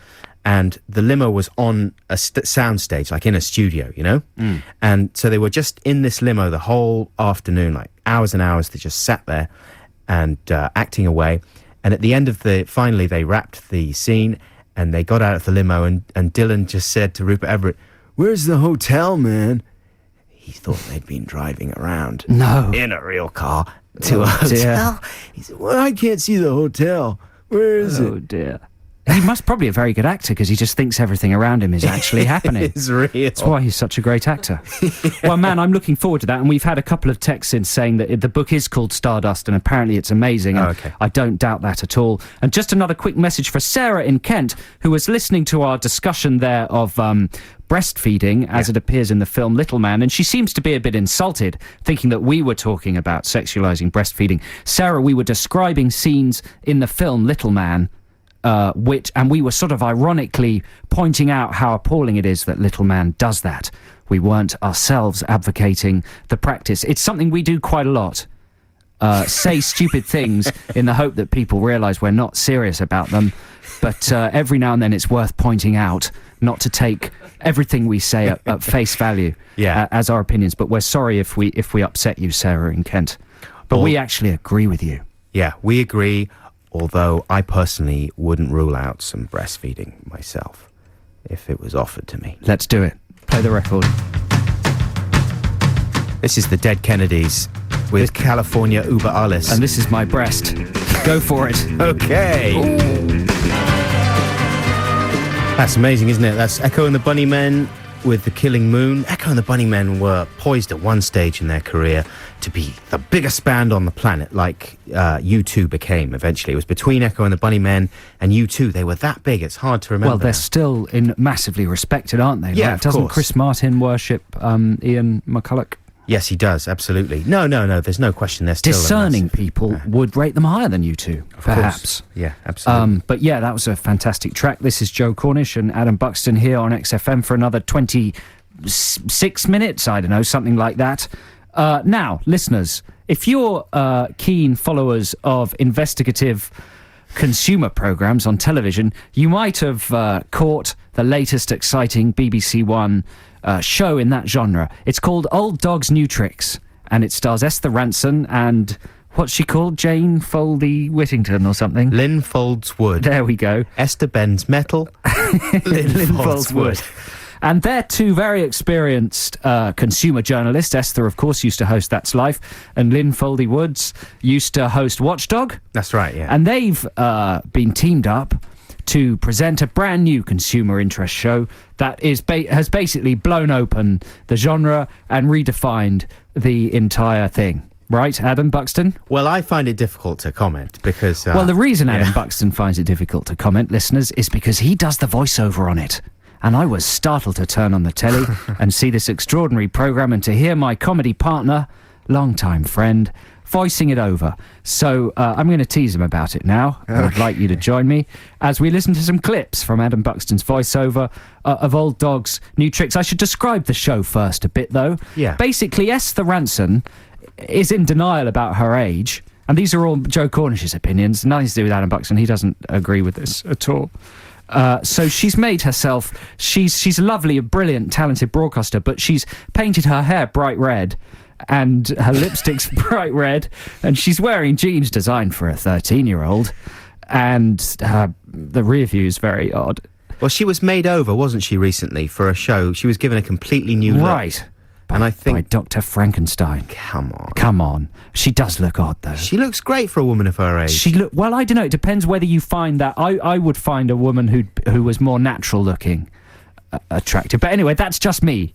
and the limo was on a sound stage, like in a studio, And so they were just in this limo the whole afternoon, like hours and hours. They just sat there and acting away. And at the end of finally they wrapped the scene, and they got out of the limo, and Dylan just said to Rupert Everett, "Where's the hotel, man?" He thought they'd been driving around in a real car to a hotel. He said, "Well, I can't see the hotel. Where is it?" Oh, dear. He must probably be a very good actor because he just thinks everything around him is actually happening. It's real. That's why he's such a great actor. Well, man, I'm looking forward to that. And we've had a couple of texts in saying that the book is called Stardust and apparently it's amazing. And I don't doubt that at all. And just another quick message for Sarah in Kent, who was listening to our discussion there of breastfeeding as it appears in the film Little Man, and she seems to be a bit insulted, thinking that we were talking about sexualizing breastfeeding. Sarah, we were describing scenes in the film Little Man, and we were sort of ironically pointing out how appalling it is that Little Man does that. We weren't ourselves advocating the practice. It's something we do quite a lot. Say stupid things in the hope that people realise we're not serious about them. But every now and then it's worth pointing out not to take everything we say at face value as our opinions. But we're sorry if we upset you, Sarah in Kent. But we actually agree with you. Yeah, we agree. Although I personally wouldn't rule out some breastfeeding myself if it was offered to me. Let's do it. Play the record. This is the Dead Kennedys with California Uber Alles. And this is My Breast. Go for it. Okay. Ooh. That's amazing, isn't it? That's Echo and the Bunnymen with The Killing Moon. Echo and the Bunnymen were poised at one stage in their career to be the biggest band on the planet, like U2 became eventually. It was between Echo and the Bunnymen and U2. They were that big, it's hard to remember. Well, they're still massively respected, aren't they? Yeah, Like, of doesn't course. Chris Martin worship Ian McCulloch? Yes, he does, absolutely. No, there's no question. They're still Discerning people would rate them higher than U2, perhaps. Yeah, absolutely. But yeah, that was a fantastic track. This is Joe Cornish and Adam Buxton here on XFM for another 26 minutes, I don't know, something like that. Now, listeners, if you're keen followers of investigative consumer programmes on television, you might have caught the latest exciting BBC One show in that genre. It's called Old Dogs New Tricks, and it stars Esther Ranson and what's she called? Jane Foldy Whittington or something? Lynn Folds Wood. There we go. Esther Bends Metal. Lynn Folds Wood. And they're two very experienced consumer journalists. Esther, of course, used to host That's Life, and Lynn Foldy Woods used to host Watchdog. That's right, yeah. And they've been teamed up to present a brand new consumer interest show that has basically blown open the genre and redefined the entire thing. Right, Adam Buxton? Well, I find it difficult to comment because... well, the reason Adam Buxton finds it difficult to comment, listeners, is because he does the voiceover on it. And I was startled to turn on the telly and see this extraordinary programme and to hear my comedy partner, longtime friend, voicing it over. So I'm going to tease him about it now. I would like you to join me as we listen to some clips from Adam Buxton's voiceover of Old Dogs New Tricks. I should describe the show first a bit, though. Yeah. Basically, Esther Ranson is in denial about her age. And these are all Joe Cornish's opinions. Nothing to do with Adam Buxton. He doesn't agree with this at all. So she's made herself... She's a lovely, brilliant, talented broadcaster, but she's painted her hair bright red and her lipstick's bright red, and she's wearing jeans designed for a 13-year-old, and the rear view is very odd. Well, she was made over, wasn't she, recently, for a show? She was given a completely new look. Right. And I think... By Dr. Frankenstein. Come on. She does look odd, though. She looks great for a woman of her age. Well, I don't know. It depends whether you find that... I would find a woman who was more natural looking attractive. But anyway, that's just me.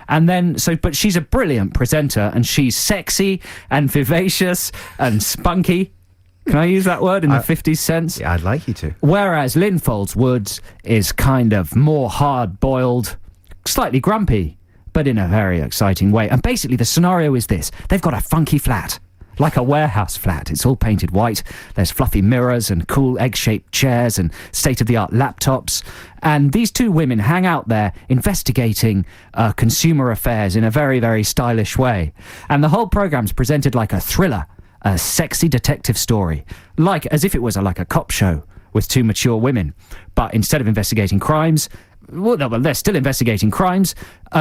And then, but she's a brilliant presenter, and she's sexy and vivacious and spunky. Can I use that word in the 50s sense? Yeah, I'd like you to. Whereas Lynn Folds Woods is kind of more hard-boiled, slightly grumpy, but in a very exciting way. And basically the scenario is this. They've got a funky flat, like a warehouse flat. It's all painted white. There's fluffy mirrors and cool egg-shaped chairs and state-of-the-art laptops. And these two women hang out there investigating consumer affairs in a very, very stylish way. And the whole programme's presented like a thriller, a sexy detective story, like as if it was like a cop show with two mature women. But instead of investigating crimes, well, they're still investigating crimes,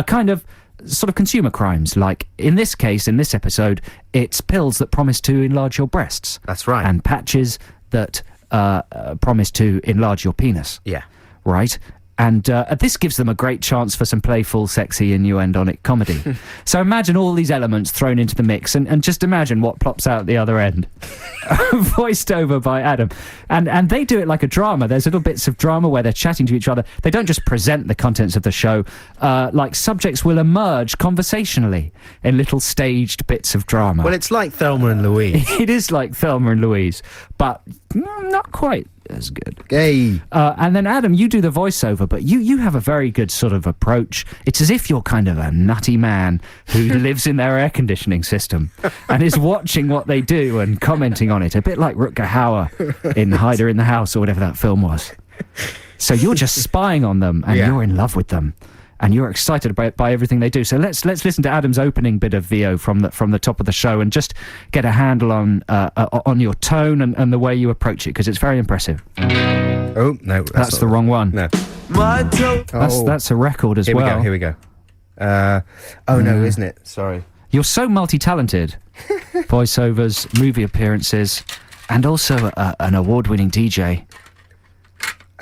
kind of sort of consumer crimes. Like in this case, in this episode, it's pills that promise to enlarge your breasts. That's right. And patches that promise to enlarge your penis. Yeah. Right? And this gives them a great chance for some playful, sexy, innuendonic comedy. So imagine all these elements thrown into the mix, and just imagine what plops out the other end. Voiced over by Adam. And they do it like a drama. There's little bits of drama where they're chatting to each other. They don't just present the contents of the show. Like subjects will emerge conversationally in little staged bits of drama. Well, it's like Thelma and Louise. It is like Thelma and Louise, but not quite as good. Hey. And then Adam, you do the voiceover, but you have a very good sort of approach. It's as if you're kind of a nutty man who lives in their air conditioning system and is watching what they do and commenting on it, a bit like Rutger Hauer in Hider in the House or whatever that film was. So you're just spying on them, and you're in love with them, and you're excited by everything they do. So let's listen to Adam's opening bit of VO from the top of the show, and just get a handle on your tone and the way you approach it, because it's very impressive. Oh no, that's the wrong one. No, that's a record as well. Here we go. No, isn't it? Sorry. You're so multi-talented. Voiceovers, movie appearances, and also an award-winning DJ.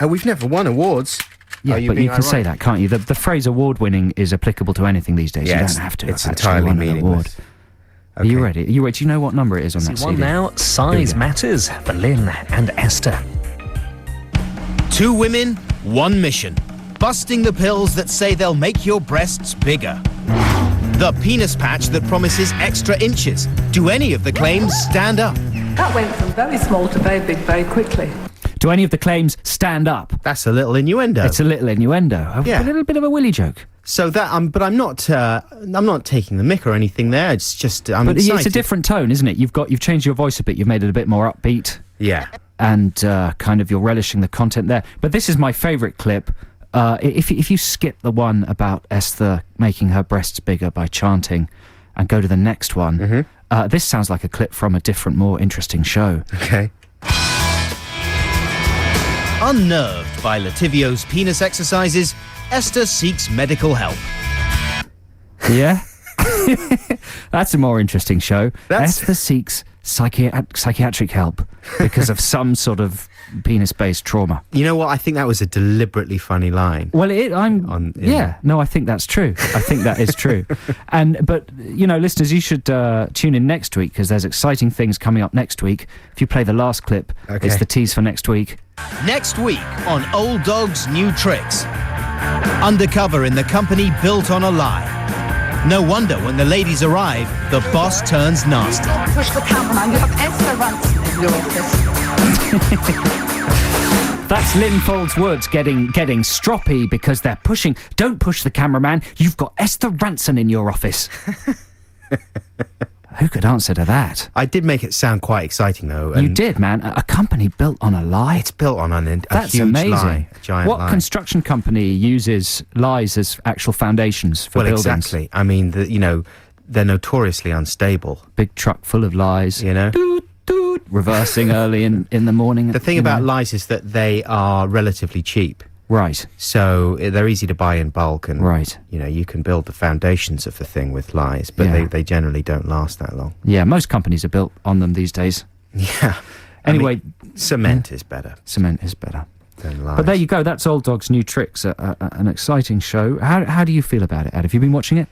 We've never won awards. Yeah, but you can say that, can't you? The phrase award-winning is applicable to anything these days. Yeah, you don't have to. It's entirely meaningless. Okay. Are you ready? Do you know what number it is on that CD? Now, size matters for Lynn and Esther. 2 women, 1 mission. busting the pills that say they'll make your breasts bigger. The penis patch that promises extra inches. Do any of the claims stand up? That went from very small to very big very quickly. Do any of the claims stand up? That's a little innuendo. It's a little innuendo. Yeah. A little bit of a willy joke. So that but I'm not taking the mick or anything there. It's just But excited. it's a different tone, isn't it? You've changed your voice a bit. You've made it a bit more upbeat. Yeah. And kind of you're relishing the content there. But this is my favourite clip. If you skip the one about Esther making her breasts bigger by chanting and go to the next one, this sounds like a clip from a different, more interesting show. Okay. Unnerved by Lativio's penis exercises, Esther seeks medical help. Yeah? That's a more interesting show. That's- Esther seeks psychiatric help because of some sort of penis-based trauma. You know what? I think that was a deliberately funny line. Well, I think that's true. I think that is true. But listeners, you should tune in next week because there's exciting things coming up next week. If you play the last clip, Okay. it's the tease for next week. Next week on Old Dog's New Tricks. Undercover in the company built on a lie. No wonder when the ladies arrive, the boss turns nasty. Push the cameraman. You have Esther Ranson in your office. That's Lynn Folds Woods getting stroppy because they're pushing. Don't push the cameraman. You've got Esther Ranson in your office. Who could answer to that? I did make it sound quite exciting, though. You did, man. A company built on a lie. It's built on a That's huge amazing. lie, a giant what lie. construction company uses lies as actual foundations for buildings? Exactly. I mean, they're notoriously unstable. Big truck full of lies. Doot, doot, reversing early in the morning. The thing about lies is that they are relatively cheap. Right. So they're easy to buy in bulk, and Right. You can build the foundations of the thing with lies, but Yeah. they generally don't last that long. Yeah, most companies are built on them these days. Yeah. Anyway, cement is better cement is better. than lies. But there you go. That's Old Dog's New Tricks, an exciting show. How do you feel about it, Ed? Have you been watching it?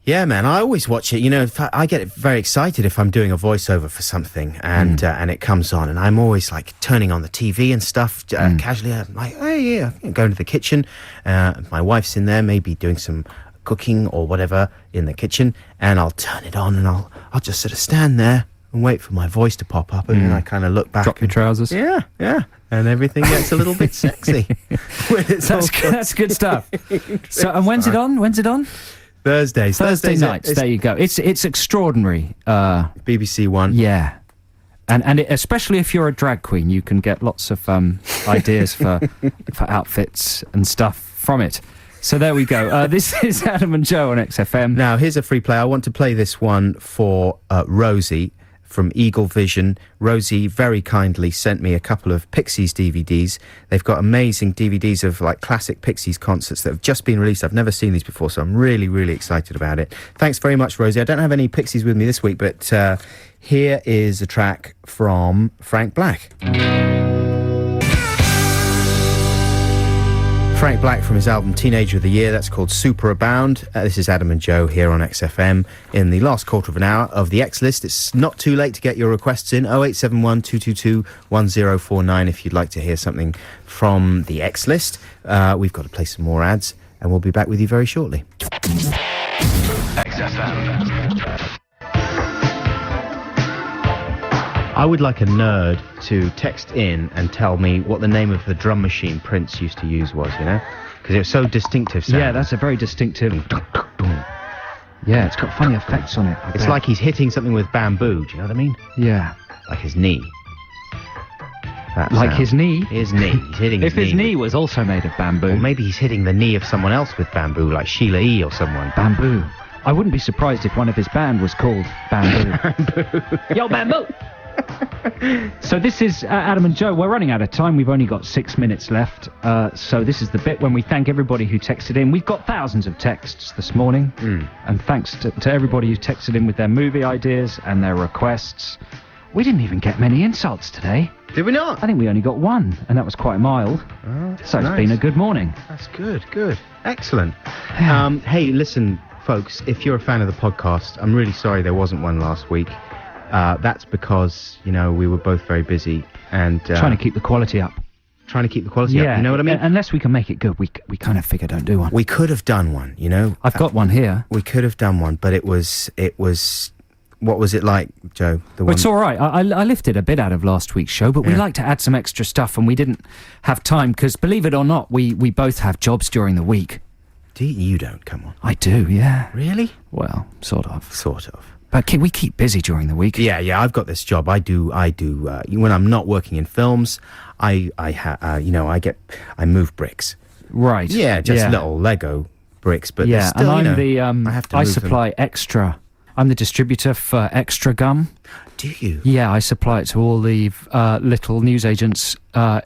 Yeah, man, I always watch it. I get very excited if I'm doing a voiceover for something and it comes on, and I'm always like turning on the TV and stuff casually. I'm like, oh yeah, going to the kitchen. My wife's in there, maybe doing some cooking or whatever in the kitchen, and I'll turn it on and I'll just sort of stand there and wait for my voice to pop up, and then I kind of look back. Drop your trousers. Yeah, and everything gets a little bit sexy. When it's all That's good stuff. So, and when's it on? Thursday nights. There you go. It's extraordinary. BBC One. Yeah, and especially if you're a drag queen, you can get lots of ideas for outfits and stuff from it. So there we go. This is Adam and Joe on XFM. Now here's a free play. I want to play this one for Rosie from Eagle Vision. Rosie very kindly sent me a couple of Pixies DVDs. They've got amazing DVDs of like classic Pixies concerts that have just been released. I've never seen these before, so I'm really, really excited about it. Thanks very much, Rosie. I don't have any Pixies with me this week, but here is a track from Frank Black. Frank Black from his album Teenager of the Year. That's called Superabound. This is Adam and Joe here on XFM in the last quarter of an hour of the X List. It's not too late to get your requests in. 0871 222 1049 if you'd like to hear something from the X List. We've got to play some more ads, and we'll be back with you very shortly. XFM. I would like a nerd to text in and tell me what the name of the drum machine Prince used to use was, because it was so distinctive sounding. Yeah, that's a very distinctive. Yeah, it's got funny effects on it. It's like he's hitting something with bamboo. Do you know what I mean? Yeah, Like his knee. That like sound. his knee. His knee. He's hitting his If his knee with- was also made of bamboo. Or maybe he's hitting the knee of someone else with bamboo, like Sheila E. or someone. Bamboo. I wouldn't be surprised if one of his band was called Bamboo. Yo, Bamboo! So this is Adam and Joe. We're running out of time. We've only got 6 minutes left. So this is the bit when we thank everybody who texted in. We've got thousands of texts this morning. And thanks to everybody who texted in with their movie ideas and their requests. We didn't even get many insults today. Did we not? I think we only got one, and that was quite mild. So it's been a good morning. That's good. Excellent. Hey, listen, folks, if you're a fan of the podcast, I'm really sorry there wasn't one last week. That's because, we were both very busy and... Trying to keep the quality up. trying to keep the quality up. You know what I mean? Unless we can make it good, we kind of figure don't do one. We could have done one, you know? I've got one here. We could have done one, but it was. What was it like, Joe? Well, it's all right. I lifted a bit out of last week's show, but we like to add some extra stuff, and we didn't have time because, believe it or not, we both have jobs during the week. Do you don't? Come on. I do, yeah. Really? Well, sort of. Sort of. But we keep busy during the week. Yeah. I've got this job. I do. When I'm not working in films, I move bricks. Right. Yeah, just little Lego bricks, but yeah. still, And I'm I have to. I move supply them. extra. I'm the distributor for Extra Gum. Do you? Yeah, I supply it to all the little newsagents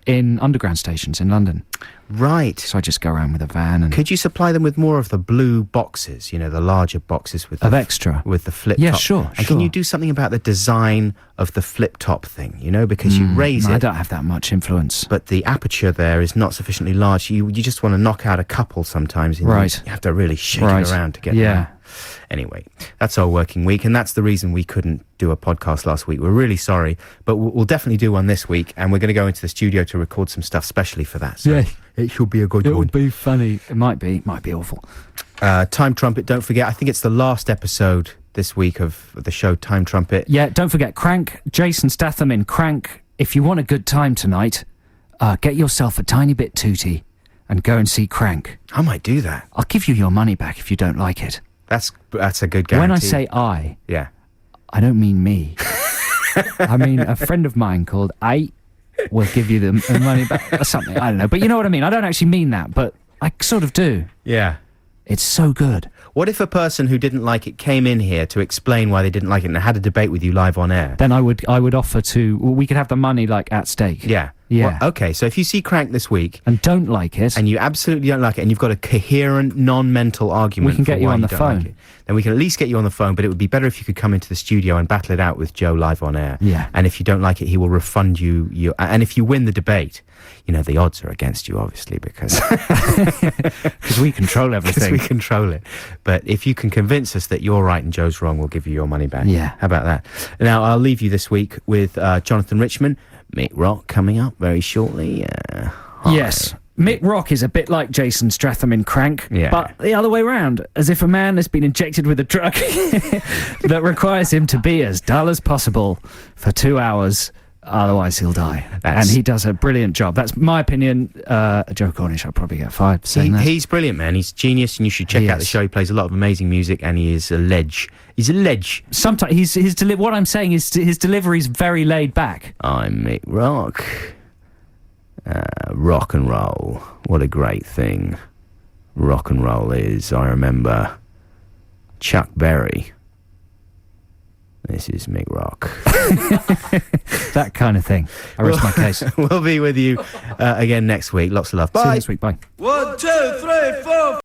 in underground stations in London. Right. So I just go around with a van and... Could you supply them with more of the blue boxes, you know, the larger boxes with of Extra? With the flip yeah, top? Sure. And can you do something about the design of the flip top thing, you know, because you raise it... I don't have that much influence. But the aperture there is not sufficiently large. You just want to knock out a couple sometimes. Right. You have to really shake it around to get there. Anyway, that's our working week, and that's the reason we couldn't do a podcast last week. We're really sorry, but we'll definitely do one this week, and we're going to go into the studio to record some stuff specially for that. So it should be a good one. It would be funny. It might be awful. Time Trumpet, don't forget, I think it's the last episode this week of the show Time Trumpet. Yeah, don't forget, Crank, Jason Statham in Crank. If you want a good time tonight, get yourself a tiny bit tooty and go and see Crank. I might do that. I'll give you your money back if you don't like it. That's a good guarantee. When I say I don't mean me. I mean a friend of mine called I will give you the money back or something. I don't know. But you know what I mean. I don't actually mean that, but I sort of do. Yeah. It's so good. What if a person who didn't like it came in here to explain why they didn't like it and had a debate with you live on air? Then I would offer to... we could have the money, like, at stake. Yeah. Yeah. Well, okay, so if you see Crank this week... and don't like it... and you absolutely don't like it, and you've got a coherent, non-mental argument... we can get you on the phone. Like, then we can at least get you on the phone, but it would be better if you could come into the studio and battle it out with Joe live on air. Yeah. And if you don't like it, he will refund you... and if you win the debate... you know, the odds are against you, obviously, because... because we control everything. Because we control it. But if you can convince us that you're right and Joe's wrong, we'll give you your money back. Yeah. How about that? Now, I'll leave you this week with Jonathan Richman, Mick Rock coming up very shortly. Yes. Mick Rock is a bit like Jason Statham in Crank, Yeah. but the other way round, as if a man has been injected with a drug that requires him to be as dull as possible for 2 hours, otherwise he'll die. And he does a brilliant job. That's my opinion. Joe Cornish, I'll probably get fired for saying that. He's brilliant, man. He's genius, and you should check out the show. He plays a lot of amazing music, and he is a ledge. He's a ledge. Sometimes what I'm saying is his delivery is very laid back. I'm Mick Rock. Rock and roll. What a great thing rock and roll is. I remember Chuck Berry. This is Mick Rock. That kind of thing. I rest my case. We'll be with you again next week. Lots of love. Bye. See you next week. Bye. 1, 2, 3, 4.